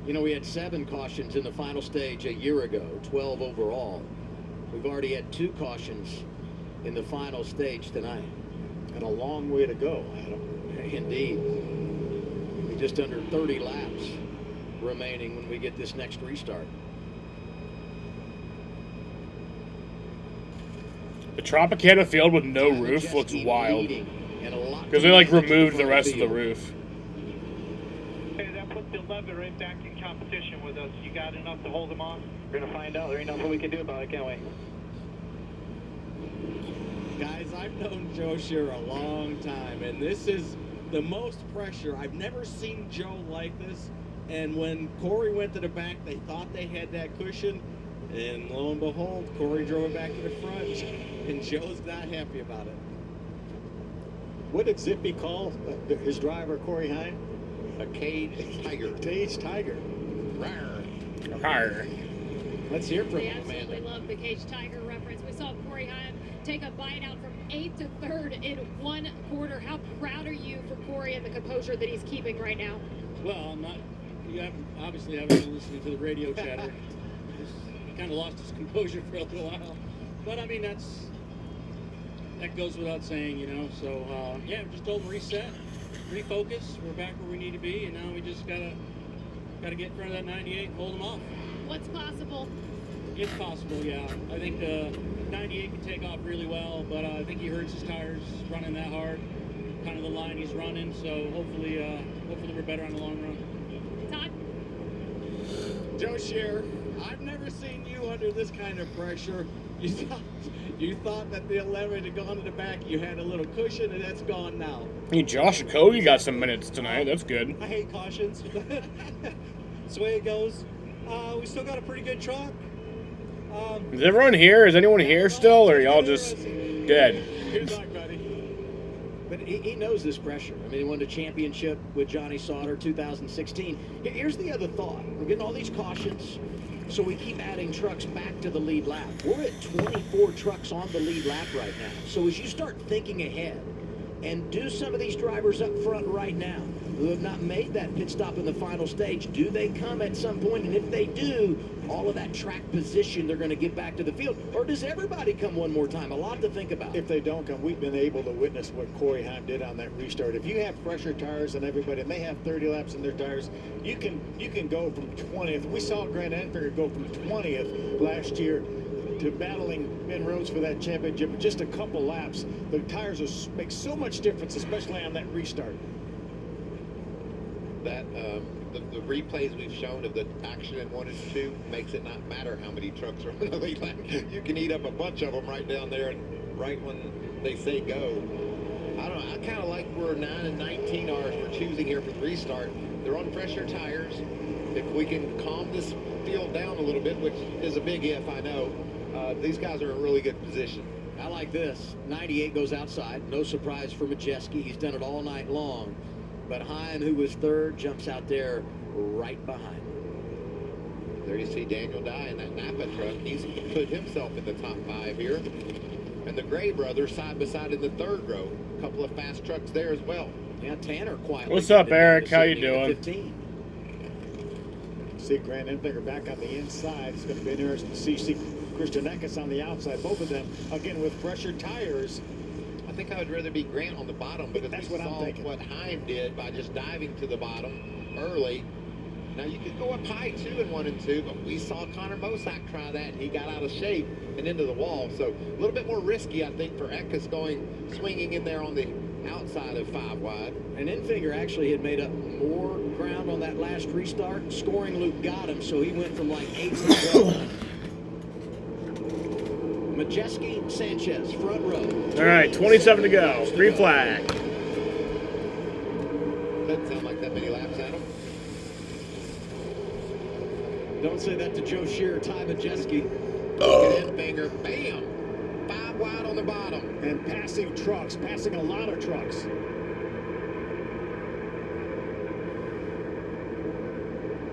You know, we had 7 cautions in the final stage a year ago, 12 overall. We've already had 2 cautions in the final stage tonight. And a long way to go, Adam. Indeed. We're just under 30 laps remaining when we get this next restart. The Tropicana field with no roof looks wild. Because they, like, removed the rest of the roof. Hey, that puts the 11 right back in competition with us. You got enough to hold them off? We're going to find out. There ain't nothing we can do about it, can we? Guys, I've known Joe Shear a long time, and this is the most pressure. I've never seen Joe like this. And when Corey went to the back, they thought they had that cushion. And lo and behold, Corey drove it back to the front, and Joe's not happy about it. What did Zippy call his driver, Corey Heim? A caged tiger. Caged tiger. Rawr. Rawr. Let's hear from They him, absolutely Amanda. love the Cage Tiger reference. We saw Corey Heim take a bite out from 8th to 3rd in 1 quarter. How proud are you for Corey and the composure that he's keeping right now? Well, I'm not. You obviously haven't been listening to the radio chatter. He kind of lost his composure for a little while. But I mean, that goes without saying, you know. So yeah, just told him reset, refocus. We're back where we need to be, and now we just gotta get in front of that 98 and hold them off. What's possible? It's possible, yeah. I think 98 can take off really well, but I think he hurts his tires running that hard. Kind of the line he's running, so hopefully we're better on the long run. Todd? Joe Scheer, I've never seen you under this kind of pressure. You thought that the 11 had gone to the back, you had a little cushion, and that's gone now. Hey, Josh Okogie got some minutes tonight. That's good. I hate cautions. That's the way it goes. We still got a pretty good truck. Is everyone here? Is anyone here still, or are y'all just dead? Good luck, buddy. But he knows this pressure. I mean, he won the championship with Johnny Sauter 2016. Here's the other thought. We're getting all these cautions, so we keep adding trucks back to the lead lap. We're at 24 trucks on the lead lap right now. So as you start thinking ahead, and do some of these drivers up front right now who have not made that pit stop in the final stage, do they come at some point? And if they do, all of that track position they're going to get back to the field? Or does everybody come one more time? A lot to think about. If they don't come, we've been able to witness what Corey Heim did on that restart. If you have fresher tires than everybody, and they have 30 laps in their tires, you can go from 20th. We saw Grant Enfinger go from 20th last year to battling Ben Rhodes for that championship. Just a couple laps. The tires make so much difference, especially on that restart. That the replays we've shown of the action in 1 and 2 makes it not matter how many trucks are on the lead lap. You can eat up a bunch of them right down there, and right when they say go. I don't know. I kind of like where 9 and 19 are. We're choosing here for the restart. They're on fresher tires. If we can calm this field down a little bit, which is a big if, I know, these guys are in a really good position. I like this. 98 goes outside. No surprise for Majeski. He's done it all night long. But Heim, who was third, jumps out there right behind. There you see Daniel Dye in that Napa truck. He's put himself in the top 5 here. And the Gray brothers side by side in the 3rd row. A couple of fast trucks there as well. Yeah, Tanner quietly. What's up, Eric? How you doing? See Grant Enfinger back on the inside. It's going to be interesting to see Christian Eckes on the outside. Both of them, again, with fresher tires. I think I would rather be Grant on the bottom because That's we what I'm saw thinking. what Heim did by just diving to the bottom early. Now, you could go up high, too, in 1 and 2, but we saw Connor Mosack try that, and he got out of shape and into the wall. So a little bit more risky, I think, for Eckes swinging in there on the outside of 5 wide. And Enfinger actually had made up more ground on that last restart. Scoring Luke got him, so he went from like 8 to 12. Majeski, Sanchez, front row. All right, 27 to go. Green flag. Doesn't sound like that many laps, Adam. Don't say that to Joe Scheer or Ty Majeski. Enfinger, bam! 5 wide on the bottom. And passing trucks, passing a lot of trucks.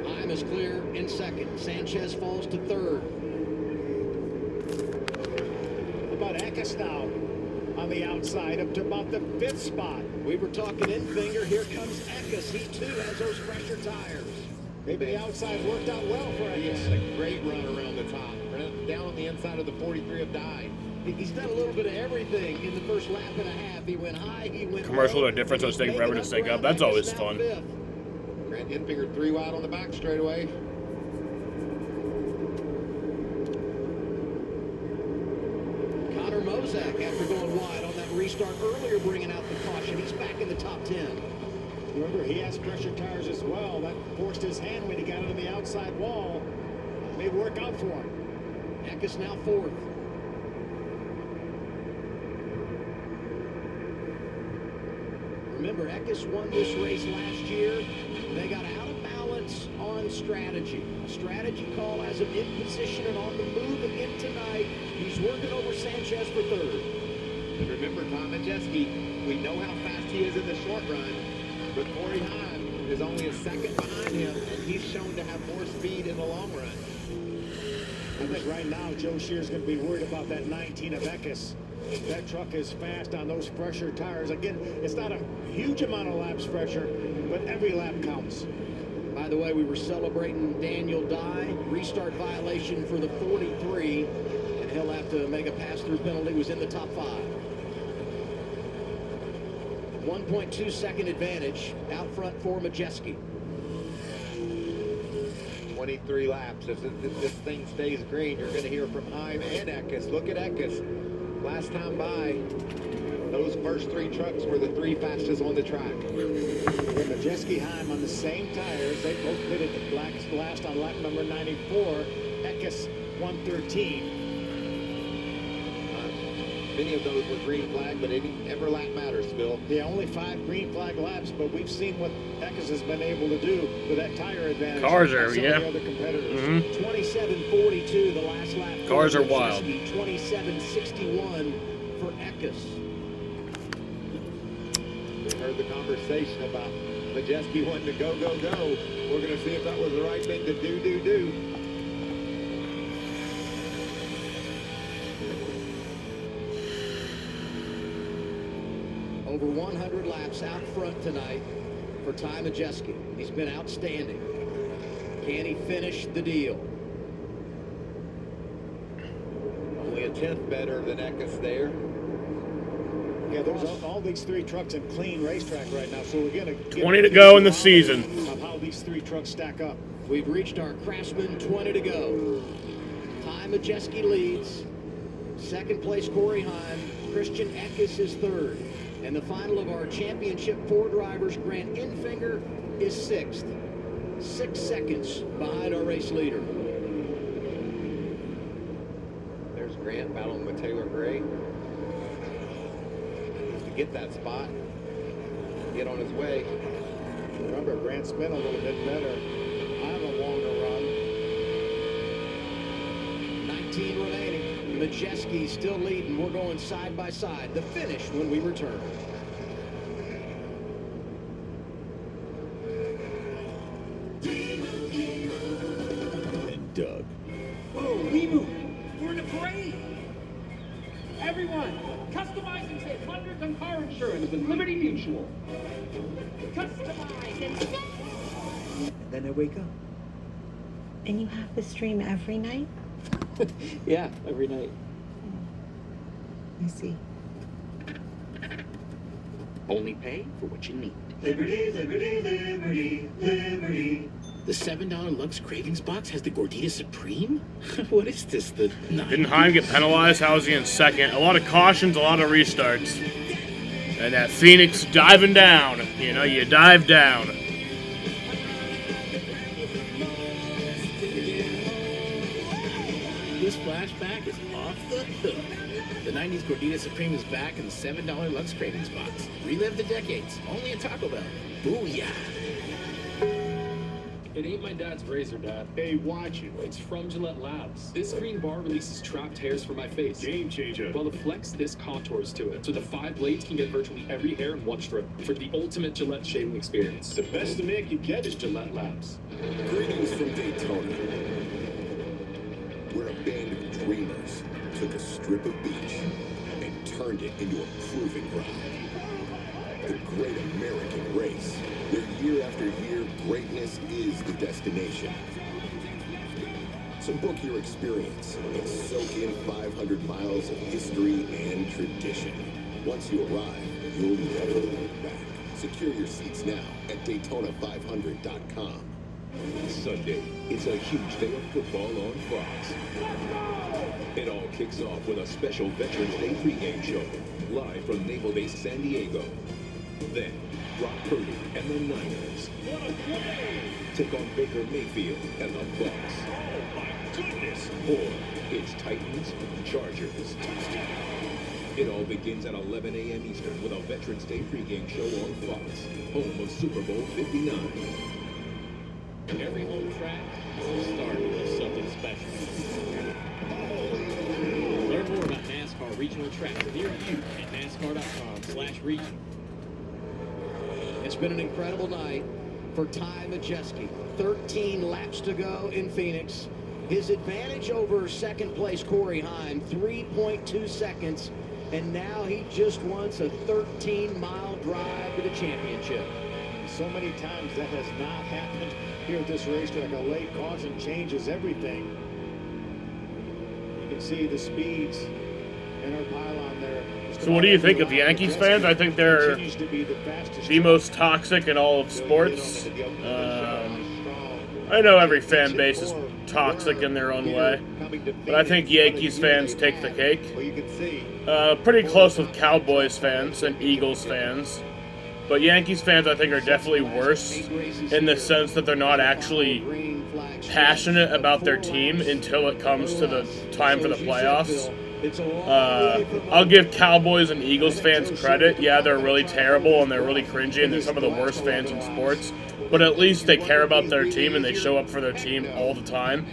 Heim is clear in second. Sanchez falls to third. About Eckes now on the outside up to about the 5th spot. We were talking Enfinger. Here comes Eckes. He too has those fresher tires. Maybe the outside worked out well for He Eckes. had a great run around the top. Down on the inside of the 43 of Dye. He's done a little bit of everything in the first lap and a half. He went high, he went Commercials low. are different, so it's taking forever to sync up. That's always fun. Grant Enfinger 3 wide on the back straightaway. Connor Mosack, after going wide on that restart earlier, bringing out the caution. He's back in the top 10. Remember, he has pressure tires as well. That forced his hand when he got into the outside wall. May work out for him. Eckes now fourth. Remember, Eckes won this race last year. They got out of balance on strategy. A strategy call has him in position and on the move again tonight. He's working over Sanchez for third. And remember, Tom Majeski, we know how fast he is in the short run, but Corey Heim is only a second behind him, and he's shown to have more speed in the long run. I think right now Joe Shear's going to be worried about that 19 of Eckes. That truck is fast on those fresher tires. Again, it's not a huge amount of laps fresher, but every lap counts. By the way, we were celebrating Daniel Dye. Restart violation for the 43, and he'll have to make a pass-through penalty. Was in the top 5. 1.2 second advantage out front for Majeski. 23 laps. If this thing stays green, you're going to hear from Heim and Eckes. Look at Eckes. Last time by, those first 3 trucks were the 3 fastest on the track. Majeski, Heim on the same tires. They both pitted last on lap number 94. Eckes 113. Many of those were green flag, but every lap matters, Phil. Yeah, only 5 green flag laps, but we've seen what Eckes has been able to do with that tire advantage. Cars are, some yeah. of the other competitors. 27.42 the last lap. Cars are wild. 27.61 for Eckes. We heard the conversation about Majeski wanting to go. We're going to see if that was the right thing to do. Over 100 laps out front tonight for Ty Majeski. He's been outstanding. Can he finish the deal? Only a 10th better than Eckes there. Yeah, there's all these 3 trucks in clean racetrack right now, so we're going to 20 to go in the season. Of how these 3 trucks stack up. We've reached our Craftsman 20 to go. Ty Majeski leads. Second place, Corey Heim. Christian Eckes is third. And the final of our championship 4 drivers, Grant Enfinger, is 6th. 6 seconds behind our race leader. There's Grant battling with Taylor Gray. To get that spot, get on his way. Remember, Grant's been a little bit better on a longer run. 19 remaining. Majeski still leading. We're going side by side. The finish when we return. And Doug. Whoa, we moved. We're in a parade. Everyone, customize and save hundreds on car insurance with Liberty Mutual. Customize and save. And then I wake up. And you have this dream every night? Yeah, every night. I see. Only pay for what you need. Liberty, liberty, liberty, liberty. The $7 Lux Cravings box has the Gordita Supreme? What is this? Didn't Heim get penalized? How was he in second? A lot of cautions, a lot of restarts. And that Phoenix diving down. You know, you dive down. This flashback is off the hook. The 90s Gordita Supreme is back in the $7 Lux Cravings box. Relive the decades, only at Taco Bell. Booyah! It ain't my dad's razor, Dad. Hey, watch it. It's from Gillette Labs. This green bar releases trapped hairs from my face. Game changer. While the Flex, this contours to it. So the 5 blades can get virtually every hair in one stroke. For the ultimate Gillette shaving experience. The best the man can get is Gillette Labs. Greetings from Daytona, where a band of dreamers took a strip of beach and turned it into a proving ground. The great American race, where year after year, greatness is the destination. So book your experience and soak in 500 miles of history and tradition. Once you arrive, you'll never look back. Secure your seats now at Daytona500.com. Sunday, it's a huge day of football on Fox. It all kicks off with a special Veterans Day pregame show, live from Naval Base San Diego. Then, Brock Purdy and the Niners take on Baker Mayfield and the Bucs. Oh my goodness! Or it's Titans, Chargers. It all begins at 11 a.m. Eastern with a Veterans Day pregame show on Fox, home of Super Bowl 59. Every home track is the start of something special. Learn more about NASCAR regional tracks near you at NASCAR.com/region. It's been an incredible night for Ty Majeski. 13 laps to go in Phoenix, His advantage over second place Corey Heim, 3.2 seconds, and now he just wants a 13-mile drive to the championship. So many times that has not happened here at this racetrack. A late caution changes everything. You can see the speeds in our pylon there. So what do you think of Yankees fans? I think they're the most toxic in all of sports. I know every fan base is toxic in their own way, but I think Yankees fans take the cake. Pretty close with Cowboys fans and Eagles fans. But Yankees fans, I think, are definitely worse in the sense that they're not actually passionate about their team until it comes to the time for the playoffs. I'll give Cowboys and Eagles fans credit. Yeah, they're really terrible and they're really cringy and they're some of the worst fans in sports. But at least they care about their team and they show up for their team all the time.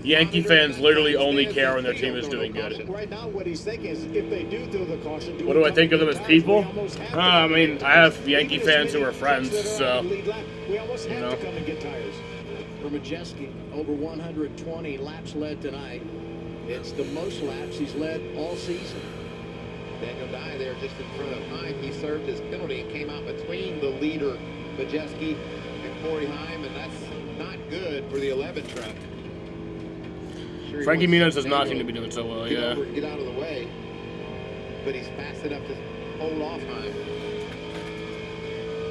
Yankee fans literally only care when their team is doing good. Right now, what he's thinking is if they do throw the caution, what do I think of them as people? I mean, I have Yankee fans who are friends, so we almost have to come and get tires. For Majeski, over 120 laps led tonight. It's the most laps he's led all season. Daniel Dye there just in front of Heim. He served his penalty and came out between the leader, Majeski, and Corey Heim, and that's not good for the 11 truck. Sure, Frankie Muniz does not seem to be doing so well, yeah. Get out of the way, but he's fast enough to hold off Heim.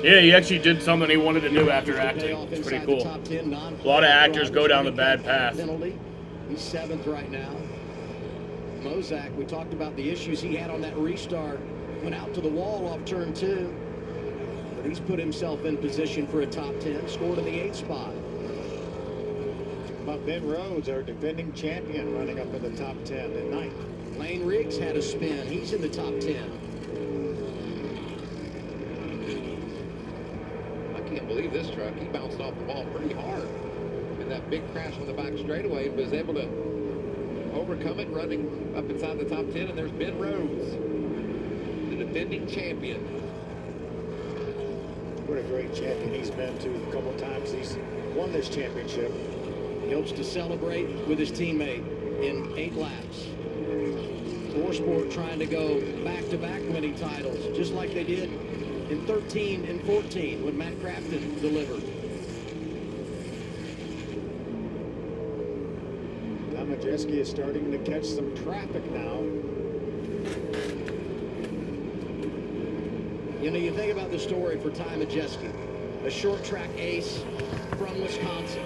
Yeah, he actually did something he wanted to do after acting. It's pretty cool. A lot of actors go down the bad path. He's 7th right now. Mozak, we talked about the issues he had on that restart. Went out to the wall off turn 2. But he's put himself in position for a top 10. Scored in the 8th spot. But Ben Rhodes, our defending champion, running up in the top 10 at night. Lane Riggs had a spin. He's in the top 10. I can't believe this truck. He bounced off the ball pretty hard. And that big crash on the back straightaway was able to overcome it, running up inside the top 10. And there's Ben Rhodes, the defending champion. What a great champion he's been to a couple times. He's won this championship. He hopes to celebrate with his teammate in 8 laps. ThorSport trying to go back-to-back winning titles, just like they did in 13 and 14 when Matt Crafton delivered. Majeski is starting to catch some traffic now. You know, you think about the story for Ty Majeski, a short track ace from Wisconsin.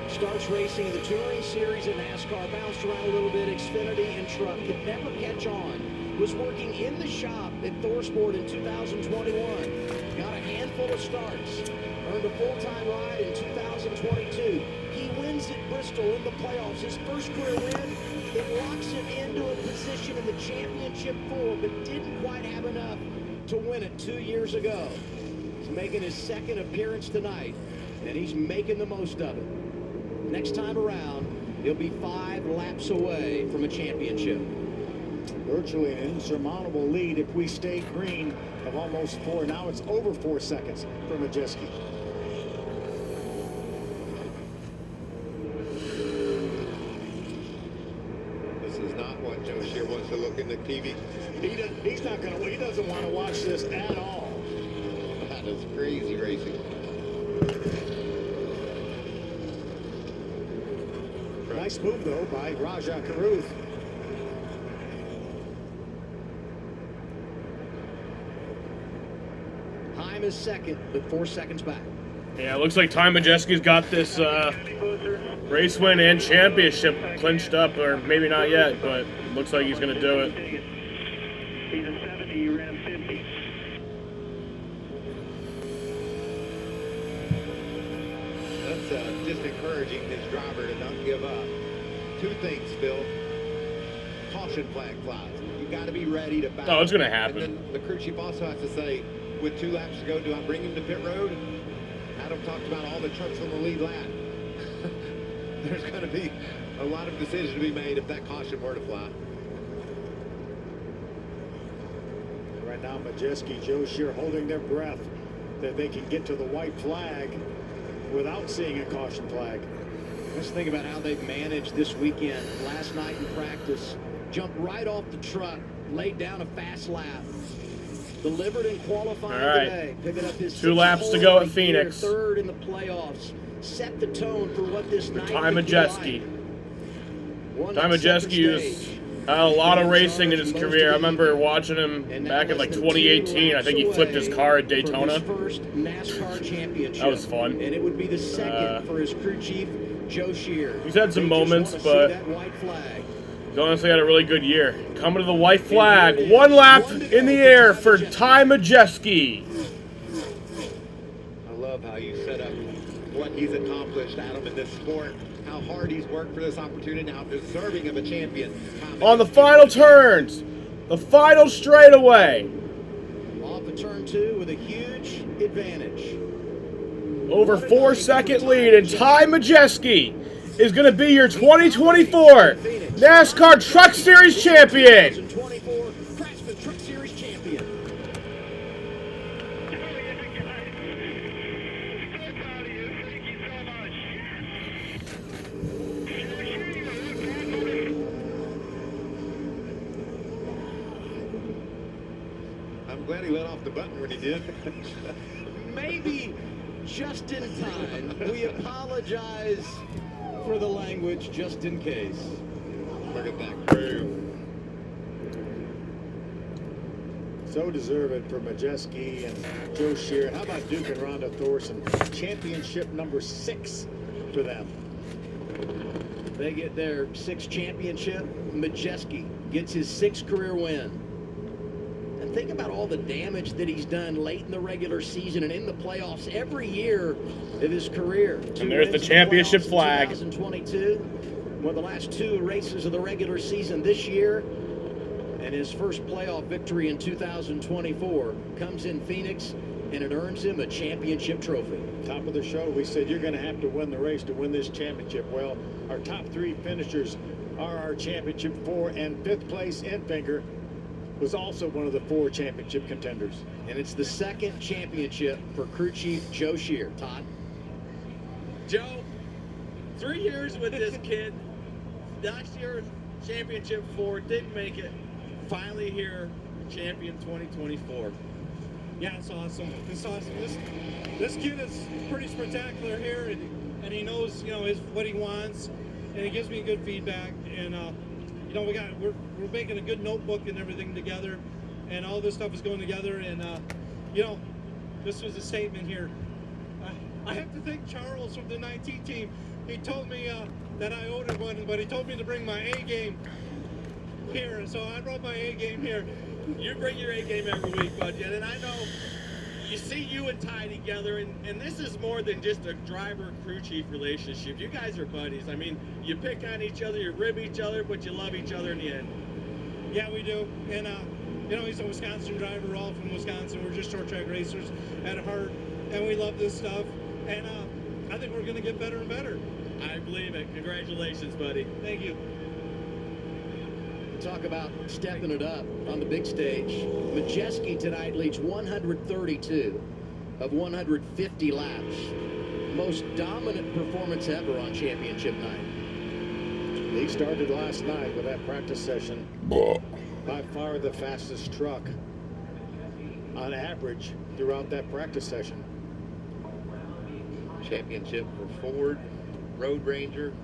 Starts racing in the Touring Series in NASCAR, bounced around a little bit, Xfinity and truck, could never catch on. Was working in the shop at ThorSport in 2021. Got a handful of starts. Earned a full-time ride in 2022. He wins at Bristol in the playoffs. His first career win. It locks him into a position in the championship 4, but didn't quite have enough to win it 2 years ago. He's making his 2nd appearance tonight, and he's making the most of it. Next time around, he'll be 5 laps away from a championship. Virtually an insurmountable lead if we stay green of almost 4. Now it's over 4 seconds for Majeski. This is not what Joe Shear wants to look in the TV. He's not going to. He doesn't want to watch this at all. That is crazy racing. Nice move though by Rajah Caruth. Heim is 2nd, but 4 seconds back. Yeah, it looks like Ty Majeski's got this race win and championship clinched up, or maybe not yet, but looks like he's going to do it. He's a 70, you ran 50. That's just encouraging his driver to not give up. 2 things, Phil. Caution flag flies. You got to be ready to battle. Oh, it's going to happen. And then the crew chief also has to say, with 2 laps to go, do I bring him to pit road? Adam talked about all the trucks on the lead lap. There's going to be a lot of decisions to be made if that caution were to fly. Right now, Majeski, Joe Shear holding their breath that they can get to the white flag without seeing a caution flag. Let's think about how they've managed this weekend. Last night in practice, jumped right off the truck, laid down a fast lap. Delivered in qualifying today, picking up his 2 laps to go at Phoenix. Third in the playoffs. Set the tone for what this night Ty could be Majeski. like. Ty Majeski has had a lot of racing in his career. I remember watching him back in like 2018. I think he flipped his car at Daytona. First NASCAR championship. That was fun. And it would be the second for his crew chief, Joe Shear. He's had some They just moments, wanna but see that white flag. he's honestly had a really good year. Coming to the white flag. 1 lap in the air for Ty Majeski. I love how you set up what he's accomplished, Adam, in this sport. How hard he's worked for this opportunity, and how deserving of a champion. On the final turns. The final straightaway. Off of turn 2 with a huge advantage. Over 4-second lead, and Ty Majeski is going to be your 2024 NASCAR Truck Series champion. 2024 Craftsman Truck Series champion. I'm glad he let off the button when he did. Maybe just in time. We apologize for the language just in case. Look at that crew. So deserving for Majeski and Joe Shear. How about Duke and Rhonda Thorson? Championship number 6 for them. They get their 6th championship. Majeski gets his 6th career win. And think about all the damage that he's done late in the regular season and in the playoffs every year of his career. And there's the championship flag. 2022, one of the last 2 races of the regular season this year. And his first playoff victory in 2024 comes in Phoenix, and it earns him a championship trophy. Top of the show, we said you're going to have to win the race to win this championship. Well, our top 3 finishers are our championship 4, and 5th place in Finger was also one of the 4 championship contenders. And it's the 2nd championship for crew chief Joe Shear. Todd? Joe, 3 years with this kid. Last year, championship 4, didn't make it. Finally here, champion 2024. Yeah, it's awesome. It's awesome. This kid is pretty spectacular here, and he knows, you know, what he wants, and he gives me good feedback. And you know, we're making a good notebook and everything together, and all this stuff is going together. And you know, this was a statement here. I have to thank Charles from the 19 team. He told me that I owed him one, but he told me to bring my A game here, so I brought my A game here. You bring your A game every week, bud. And I know you see you and Ty together, and this is more than just a driver-crew chief relationship. You guys are buddies. I mean, you pick on each other, you rib each other, but you love each other in the end. Yeah, we do. And you know, he's a Wisconsin driver. We're all from Wisconsin. We're just short track racers at heart, and we love this stuff. And I think we're going to get better and better. I believe it. Congratulations, buddy. Thank you. Talk about stepping it up on the big stage. Majeski tonight leads 132 of 150 laps. Most dominant performance ever on championship night. He started last night with that practice session. By far the fastest truck on average throughout that practice session. Championship for Ford, Road Ranger,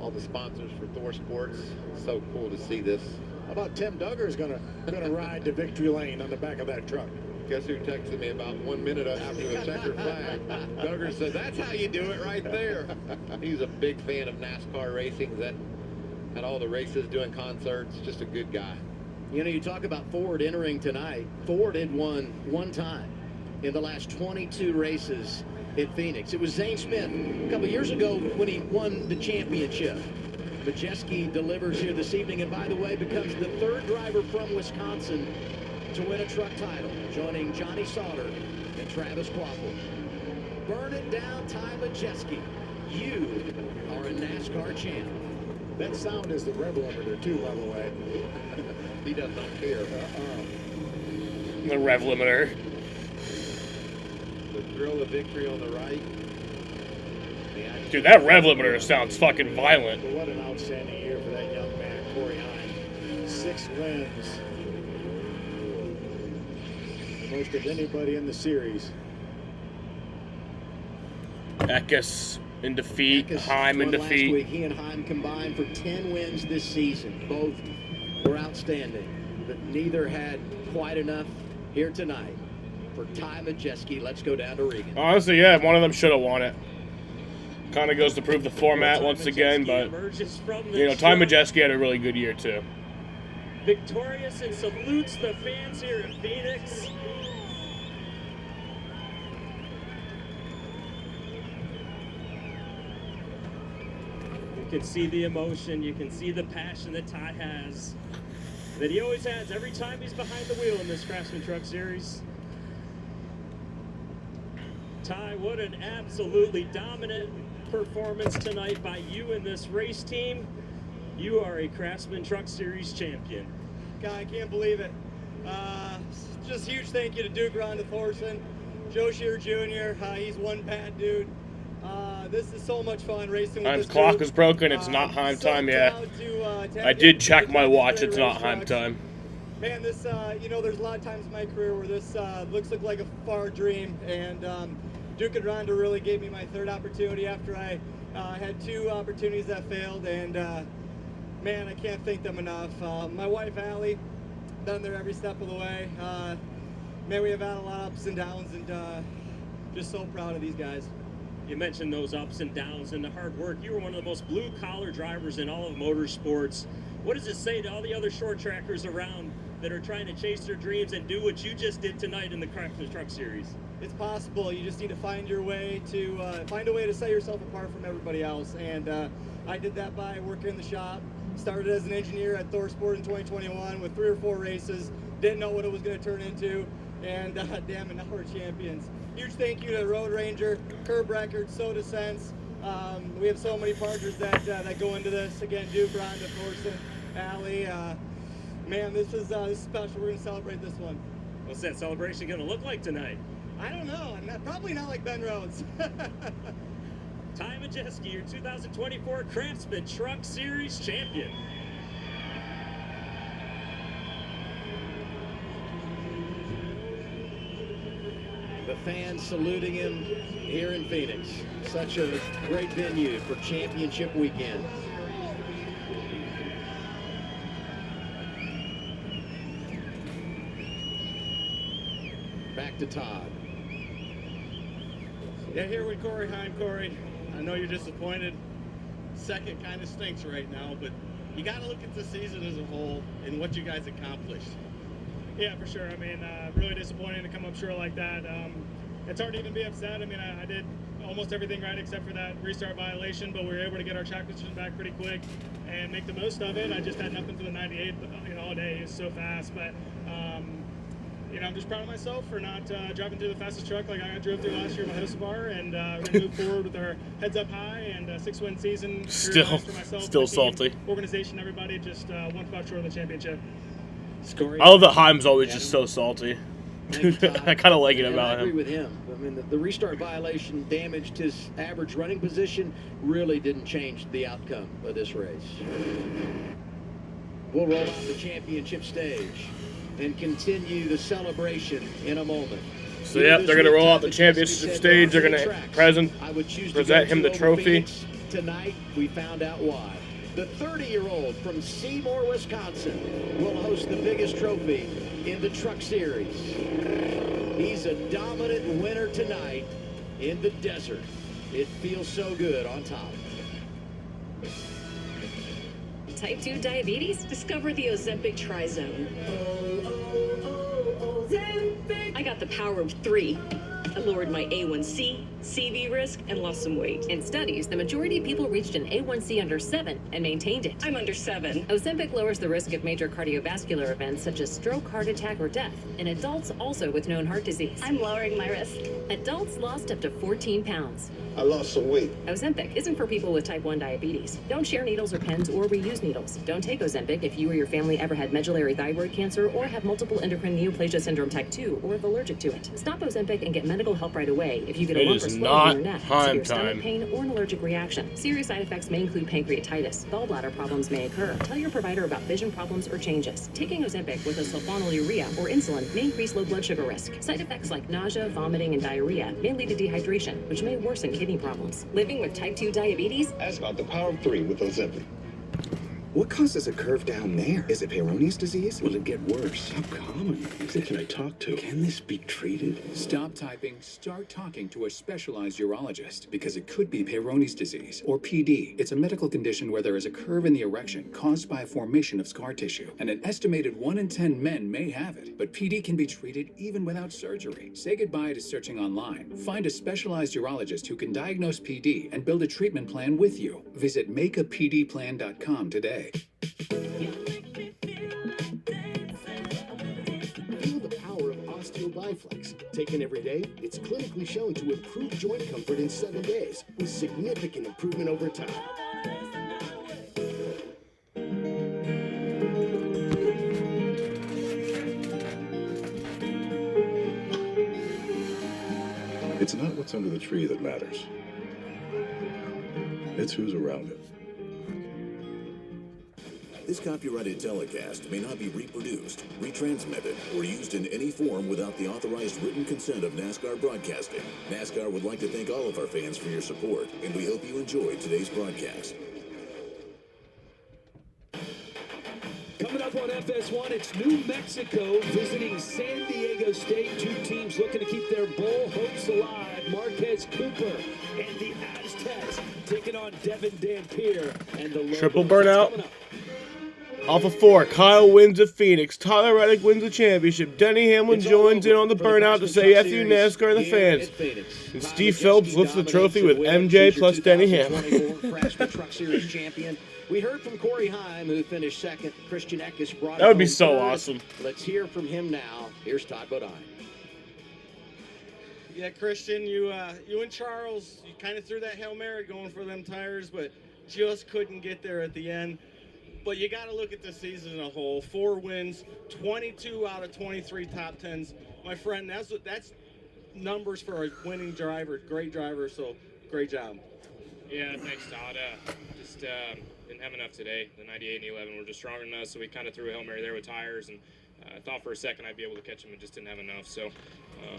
all the sponsors for Thor Sports. So cool to see this. How about Tim Duggar's gonna ride to victory lane on the back of that truck? Guess who texted me about 1 minute after the checkered flag? Duggar said, "That's how you do it right there." He's a big fan of NASCAR racing. That at all the races, doing concerts, just a good guy. You know, you talk about Ford entering tonight. Ford had won 1 time in the last 22 races in Phoenix. It was Zane Smith a couple years ago when he won the championship. Majeski delivers here this evening, and by the way, becomes the 3rd driver from Wisconsin to win a truck title, joining Johnny Sauter and Travis Quaffle. Burn it down, Ty Majeski. You are a NASCAR champ. That sound is the rev limiter too, by the way. He does not care. The rev limiter. The thrill of victory on the right. Dude, that rev limiter sounds fucking violent. But what an outstanding year for that young man, Corey Heim. 6 wins. The most of anybody in the series. Eckes in defeat, Heim in won last defeat. week. He and Heim combined for 10 wins this season. Both were outstanding, but neither had quite enough here tonight. For Ty Majeski, let's go down to Regan. Honestly, yeah, one of them should have won it. Kind of goes to prove the format once again, but you know, Ty Majeski had a really good year too. Victorious and salutes the fans here in Phoenix. You can see the emotion, you can see the passion that Ty has, that he always has every time he's behind the wheel in this Craftsman Truck Series. Ty, what an absolutely dominant performance tonight by you and this race team. You are a Craftsman Truck Series champion. God, I can't believe it. Just huge thank you to Duke Ronda Thorson, Joe Shear Jr. He's one bad dude. This is so much fun racing with Heim's this clock group. is broken. It's not Heim time yet. To I did check my watch. It's not Heim time. Man, this, you know, there's a lot of times in my career where this looks like a far dream, and Duke and Ronda really gave me my third opportunity after I had 2 opportunities that failed, and man, I can't thank them enough. My wife, Allie, been there every step of the way. Man, we have had a lot of ups and downs, and just so proud of these guys. You mentioned those ups and downs and the hard work. You were one of the most blue-collar drivers in all of motorsports. What does it say to all the other short trackers around that are trying to chase their dreams and do what you just did tonight in the Craftsman Truck Series? It's possible. You just need to find your way to find a way to set yourself apart from everybody else. And I did that by working in the shop. Started as an engineer at ThorSport in 2021 with 3 or 4 races. Didn't know what it was going to turn into, and damn it, now we're champions. Huge thank you to Road Ranger, Curb Records, Soda Sense. We have so many partners that go into this. Again, Duke, Ronda, Thorson, Allie. Man, this is special. We're going to celebrate this one. What's that celebration going to look like tonight? I don't know. Probably not like Ben Rhodes. Ty Majeski, your 2024 Craftsman Truck Series champion. The fans saluting him here in Phoenix. Such a great venue for championship weekend. Back to Todd. Yeah, here with Corey Heim. Corey, I know you're disappointed. Second kind of stinks right now, but you got to look at the season as a whole and what you guys accomplished. Yeah, for sure. I mean, really disappointing to come up short like that. It's hard to even be upset. I mean, I did almost everything right except for that restart violation, but we were able to get our track position back pretty quick and make the most of it. I just had nothing for the 98 all day. It's so fast, but you know, I'm just proud of myself for not driving through the fastest truck like I drove through last year in my Hocevar, and we're gonna move forward with our heads up high and 6-win season. Still salty. Organization, everybody, just one spot short of the championship. I love that Heim's always just so salty. I kind of like it about him. I agree him. with him. I mean, the restart violation damaged his average running position, really didn't change the outcome of this race. We'll roll out the championship stage and continue the celebration in a moment. So, yeah, they're going to roll out the championship stage. They're going to present him the trophy. Tonight, we found out why. The 30-year-old from Seymour, Wisconsin, will host the biggest trophy in the Truck Series. He's a dominant winner tonight in the desert. It feels so good on top. Type 2 diabetes? Discover the Ozempic Trizone. I got the power of 3. I lowered my A1C, CV risk, and lost some weight. In studies, the majority of people reached an A1C under 7 and maintained it. I'm under 7. Ozempic lowers the risk of major cardiovascular events such as stroke, heart attack, or death in adults also with known heart disease. I'm lowering my risk. Adults lost up to 14 pounds. I lost some weight. Ozempic isn't for people with type 1 diabetes. Don't share needles or pens or reuse needles. Don't take Ozempic if you or your family ever had medullary thyroid cancer or have multiple endocrine neoplasia syndrome type 2 or is allergic to it. Stop Ozempic and get medical help right away if you get a It lump is or swelling not in your neck, time severe time. stomach pain, or an allergic reaction. Serious side effects may include pancreatitis. Gallbladder problems may occur. Tell your provider about vision problems or changes. Taking Ozempic with a sulfonylurea or insulin may increase low blood sugar risk. Side effects like nausea, vomiting, and diarrhea may lead to dehydration, which may worsen kidney problems. Living with type 2 diabetes? Ask about the power of 3 with Ozempic. What causes a curve down there? Is it Peyronie's disease? Will it get worse? How common is it? Can I talk to? Can this be treated? Stop typing, start talking to a specialized urologist because it could be Peyronie's disease or PD. It's a medical condition where there is a curve in the erection caused by a formation of scar tissue, and an estimated 1 in 10 men may have it. But PD can be treated even without surgery. Say goodbye to searching online. Find a specialized urologist who can diagnose PD and build a treatment plan with you. Visit makeapdplan.com today. Feel the power of Osteo-Biflex. Taken every day, it's clinically shown to improve joint comfort in 7 days, with significant improvement over time. It's not what's under the tree that matters. It's who's around it. This copyrighted telecast may not be reproduced, retransmitted, or used in any form without the authorized written consent of NASCAR Broadcasting. NASCAR would like to thank all of our fans for your support, and we hope you enjoyed today's broadcast. Coming up on FS1, it's New Mexico visiting San Diego State. Two teams looking to keep their bowl hopes alive. Marquez Cooper and the Aztecs taking on Devin Dampier and the Locals. Triple burnout. Off of 4, Kyle wins at Phoenix. Tyler Reddick wins the championship. Denny Hamlin joins in on the burnout to say F you NASCAR and the fans. And Steve Phelps lifts the trophy with MJ plus Denny Hamlin. Craftsman Truck Series champion. We heard from Corey Heim, who finished second. Christian Eckes brought That would be home so third. awesome. Let's hear from him now. Here's Todd Bodine. Yeah, Christian, you and Charles, you kind of threw that Hail Mary going for them tires, but just couldn't get there at the end. But you got to look at the season as a whole. 4 wins, 22 out of 23 top 10s. My friend, that's numbers for a winning driver, great driver, so great job. Yeah, thanks, Todd. Just didn't have enough today. The 98 and 11 were just stronger than us, so we kind of threw a Hail Mary there with tires, and I thought for a second I'd be able to catch them and just didn't have enough. So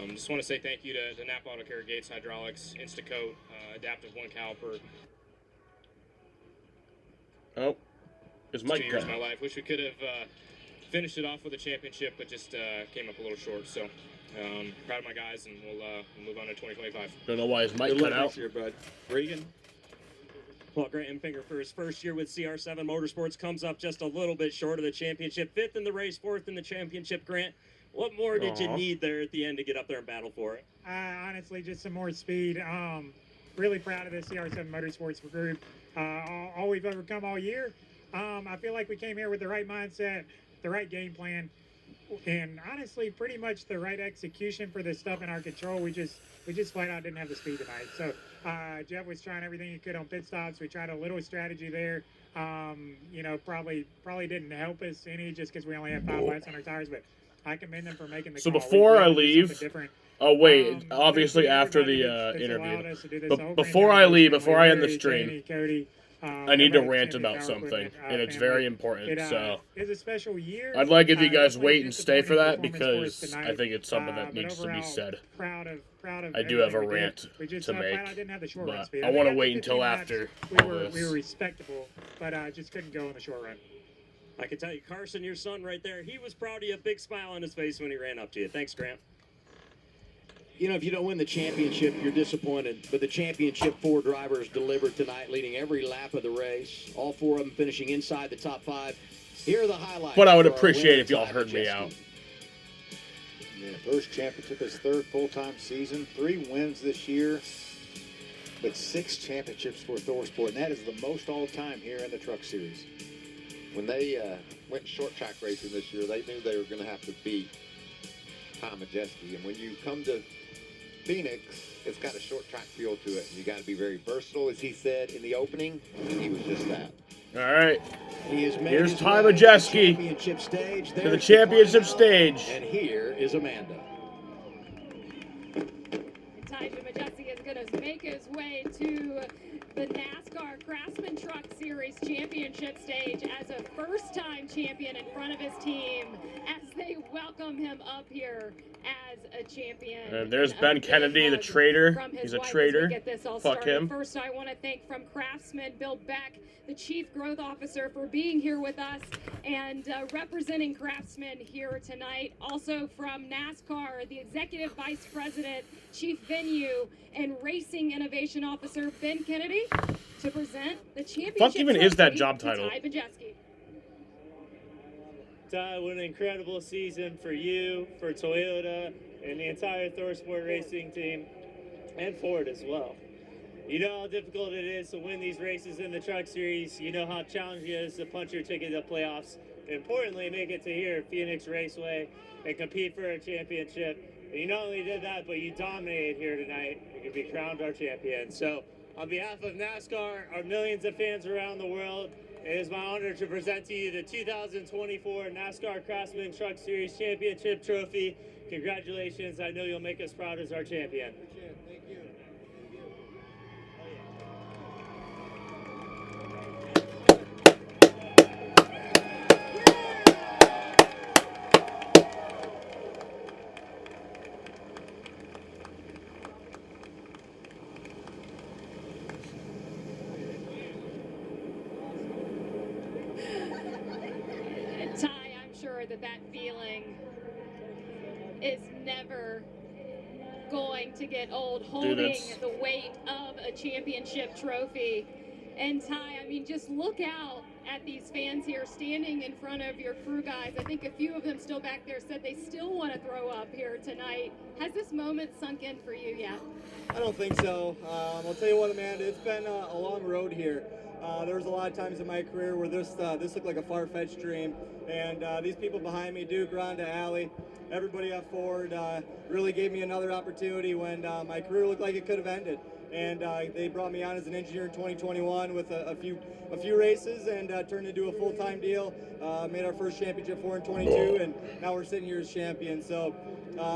just want to say thank you to Napa Auto Care, Gates Hydraulics, Instacoat, Adaptive One Caliper. Oh. Is Mike 2 years of my life. Wish we could have finished it off with a championship, but just came up a little short. So proud of my guys, and we'll move on to 2025. Don't know why his mic cut out. Here, bud. Regan. Well, Grant Enfinger for his first year with CR7 Motorsports comes up just a little bit short of the championship. 5th in the race, 4th in the championship. Grant, what more did you need there at the end to get up there and battle for it? Honestly, just some more speed. Really proud of the CR7 Motorsports group. All we've overcome all year. I feel like we came here with the right mindset, the right game plan, and honestly, pretty much the right execution for the stuff in our control. We just flat out didn't have the speed tonight. So Jeff was trying everything he could on pit stops. We tried a little strategy there. Probably didn't help us any just because we only have 5 laps on our tires. But I commend them for making the So call. before I leave, oh wait, obviously after the interview. But before I leave, before I end the stream, I need to rant about something, and it's very important. So it's a special year. I'd like if you guys wait and stay for that because I think it's something that needs to be said. Proud of I do have a rant to make, but I want to wait until after all this. We were respectable, but just couldn't go in the short run. I can tell you, Carson, your son right there, he was proud of you, a big smile on his face when he ran up to you. Thanks, Grant. You know, if you don't win the championship, you're disappointed. But the championship 4 drivers delivered tonight, leading every lap of the race. All 4 of them finishing inside the top 5. Here are the highlights. But I would appreciate if y'all heard me out. Yeah, first championship, his 3rd full-time season, 3 wins this year, but 6 championships for ThorSport, and that is the most all-time here in the Truck Series. When they went short track racing this year, they knew they were going to have to beat Tom Majeski. And when you come to Phoenix, it's got a short track feel to it. You got to be very versatile, as he said in the opening, and he was just that. All right. Here's Ty Majeski to the championship stage. And here is Amanda. Ty Majeski is going to make his way to the NASCAR Craftsman Truck Series championship stage as a first-time champion in front of his team as they welcome him up here as a champion. And there's Ben Kennedy, the traitor. He's a traitor. Fuck him. First, I want to thank from Craftsman, Bill Beck, the Chief Growth Officer, for being here with us and representing Craftsman here tonight. Also from NASCAR, the Executive Vice President, Chief Venue, and Racing Innovation Officer, Ben Kennedy, to present the championship. Fuck even is that job title? Ty Majeski. Ty, what an incredible season for you, for Toyota, and the entire ThorSport racing team, and Ford as well. You know how difficult it is to win these races in the Truck Series. You know how challenging it is to punch your ticket to playoffs. Importantly, make it to here at Phoenix Raceway and compete for a championship. And you not only did that, but you dominated here tonight. You can be crowned our champion. So, on behalf of NASCAR, our millions of fans around the world, it is my honor to present to you the 2024 NASCAR Craftsman Truck Series Championship Trophy. Congratulations. I know you'll make us proud as our champion. Thank you. Ty, I'm sure that feeling is never going to get old, holding the weight of a championship trophy. And Ty, I mean, just look out at these fans here standing in front of your crew guys. I think a few of them still back there said they still want to throw up here tonight. Has this moment sunk in for you yet? I don't think so. I'll tell you what, Amanda, it's been a long road here. There was a lot of times in my career where this looked like a far-fetched dream. And these people behind me, Duke, Rhonda, Allie, everybody at Ford, really gave me another opportunity when my career looked like it could have ended. And they brought me on as an engineer in 2021 with a few races and turned into a full-time deal. Made our first championship for in 22, and now we're sitting here as champions. So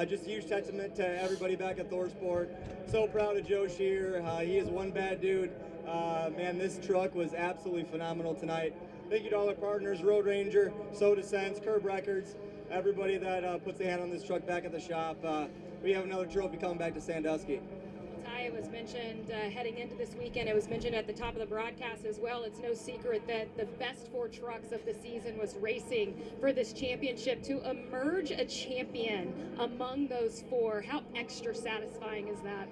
just a huge testament to everybody back at ThorSport. So proud of Joe Shear. He is one bad dude. Man, this truck was absolutely phenomenal tonight. Thank you to all our partners, Road Ranger, Soda Sense, Curb Records, everybody that puts their hand on this truck back at the shop. We have another trophy coming back to Sandusky. Ty, it was mentioned heading into this weekend, it was mentioned at the top of the broadcast as well. It's no secret that the best four trucks of the season was racing for this championship. To emerge a champion among those four, how extra satisfying is that?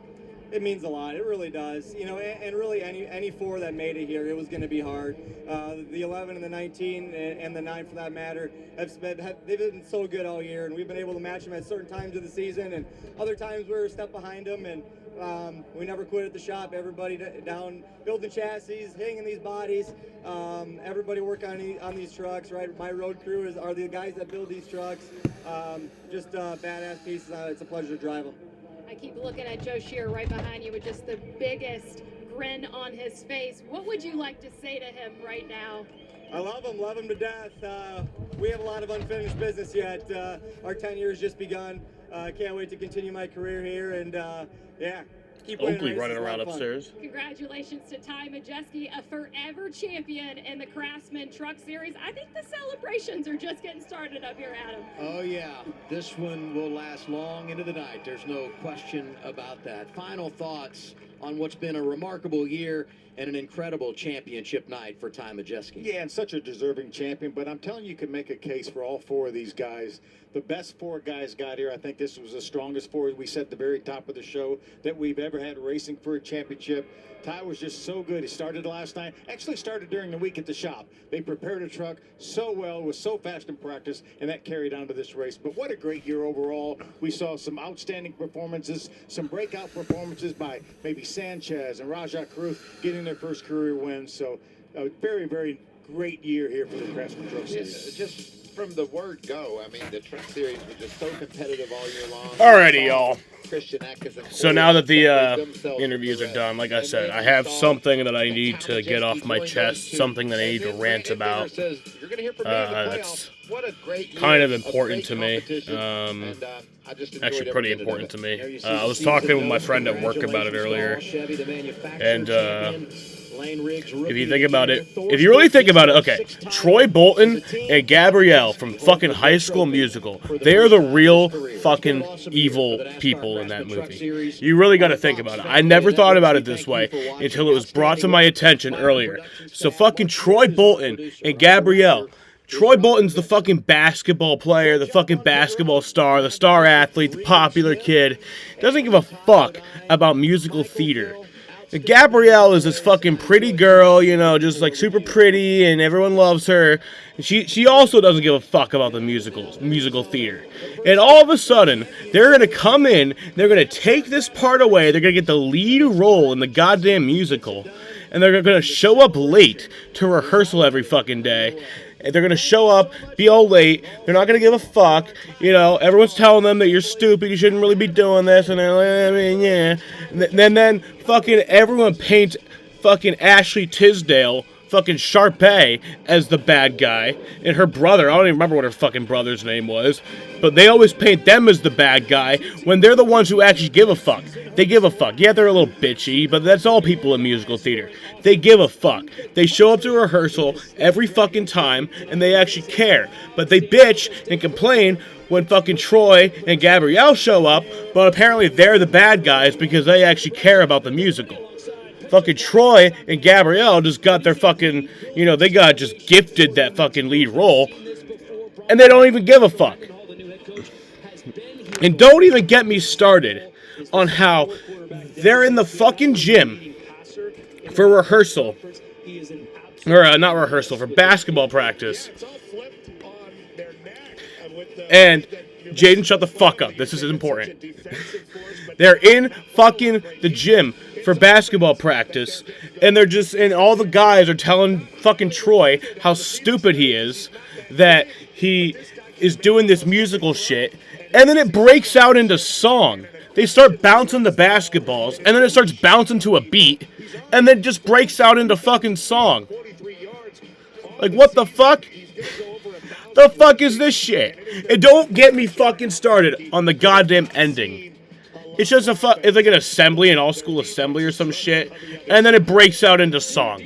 It means a lot. It really does. You know, and really any four that made it here, it was going to be hard. The 11 and the 19 and the 9 for that matter, they've been so good all year, and we've been able to match them at certain times of the season, and other times we're a step behind them, and we never quit at the shop. Everybody down building chassis, hanging these bodies, everybody work on these trucks, right? My road crew are the guys that build these trucks. Just badass pieces. It's a pleasure to drive them. I keep looking at Joe Shear right behind you with just the biggest grin on his face. What would you like to say to him right now? I love him to death. We have a lot of unfinished business yet. Our tenure has just begun. Can't wait to continue my career here, and yeah. Keep Oakley running around upstairs. Congratulations to Ty Majeski, a forever champion in the Craftsman Truck Series. I think the celebrations are just getting started up here, Adam. Oh, yeah. This one will last long into the night. There's no question about that. Final thoughts on what's been a remarkable year and an incredible championship night for Ty Majeski. Yeah, and such a deserving champion, but I'm telling you, you can make a case for all four of these guys. The best four guys got here. I think this was the strongest four we said at the very top of the show that we've ever had racing for a championship. Ty was just so good. He started last night, actually started during the week at the shop. They prepared a truck so well, was so fast in practice, and that carried on to this race. But what a great year overall. We saw some outstanding performances, some breakout performances by maybe Sanchez and Rajah Caruth getting their first career wins. So a very, very great year here for the Craftsman Truck Series. Just from the word go. I mean, the Truck Series was just so competitive all year long. Alrighty, y'all. Christian Eckes and So now that the interviews are done, like I said, I have something that I need to get off my chest, something that I need to rant about. That's kind of important to me. Actually, pretty important to me. I was talking with my friend at work about it earlier, and if you think about it, if you really think about it, okay, Troy Bolton and Gabrielle from fucking High School Musical, they are the real fucking evil people in that movie. You really got to think about it. I never thought about it this way until it was brought to my attention earlier. So fucking Troy Bolton and Gabrielle. Troy Bolton's the fucking basketball player, the fucking basketball star, the star athlete, the popular kid. Doesn't give a fuck about musical theater. Gabrielle is this fucking pretty girl, you know, just like super pretty and everyone loves her. And she also doesn't give a fuck about the musical theater. And all of a sudden, they're going to come in, they're going to take this part away, they're going to get the lead role in the goddamn musical, and they're going to show up late to rehearsal every fucking day. They're going to show up, be all late, they're not going to give a fuck, you know, everyone's telling them that you're stupid, you shouldn't really be doing this, and they're like, I mean, yeah. And then fucking everyone paints fucking Ashley Tisdale, fucking Sharpay, as the bad guy, and her brother, I don't even remember what her fucking brother's name was, but they always paint them as the bad guy when they're the ones who actually give a fuck. They give a fuck. Yeah, they're a little bitchy, but that's all people in musical theater. They give a fuck. They show up to rehearsal every fucking time, and they actually care. But they bitch and complain when fucking Troy and Gabrielle show up, but apparently they're the bad guys because they actually care about the musical. Fucking Troy and Gabrielle just got their fucking, you know, they got just gifted that fucking lead role, and they don't even give a fuck. And don't even get me started on how they're in the fucking gym for rehearsal. Or, not rehearsal, for basketball practice. And, Jaden, shut the fuck up. This is important. They're in fucking the gym for basketball practice, and and all the guys are telling fucking Troy how stupid he is, that he is doing this musical shit, and then it breaks out into song. They start bouncing the basketballs, and then it starts bouncing to a beat, and then it just breaks out into fucking song. Like, what the fuck? The fuck is this shit? And don't get me fucking started on the goddamn ending. It's just it's like an assembly, an all-school assembly or some shit, and then it breaks out into song.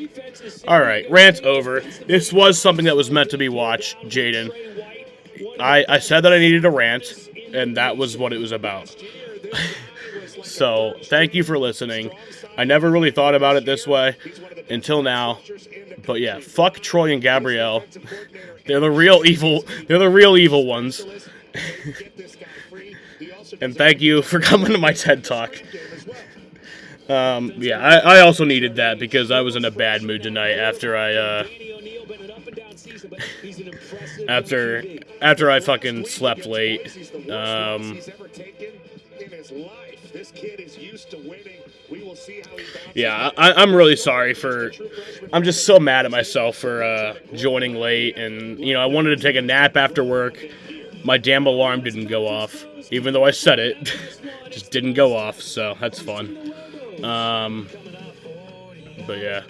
Alright, rant's over. This was something that was meant to be watched, Jaden. I said that I needed a rant, and that was what it was about. So, thank you for listening. I never really thought about it this way until now. But yeah, fuck Troy and Gabrielle. They're the real evil ones. And thank you for coming to my TED Talk. Yeah, I also needed that because I was in a bad mood tonight after I fucking slept late. Yeah, I'm really sorry I'm just so mad at myself for joining late, and, you know, I wanted to take a nap after work. My damn alarm didn't go off, even though I said it. Just didn't go off, so that's fun. But yeah,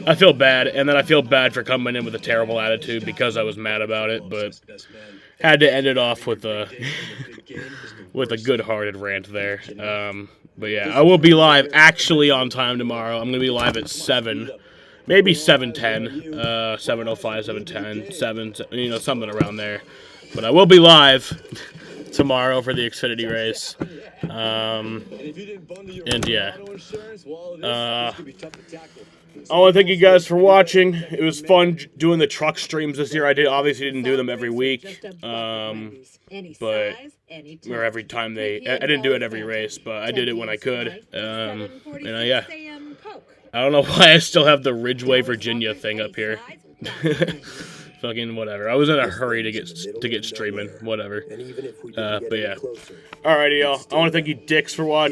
I feel bad, and then I feel bad for coming in with a terrible attitude because I was mad about it, but had to end it off with a good-hearted rant there. But yeah, I will be live actually on time tomorrow. I'm going to be live at 7, maybe 7:10, 7:05, 7:10, 7, you know, something around there. But I will be live tomorrow for the Xfinity race. And yeah. I want to thank you guys for watching. It was fun doing the truck streams this year. I obviously didn't do them every week. But or every time I didn't do it every race, but I did it when I could. Yeah. I don't know why I still have the Ridgeway, Virginia thing up here. Fucking whatever. I was in a hurry to get streaming. Whatever. But yeah. Alrighty, y'all. I want to thank you dicks for watching.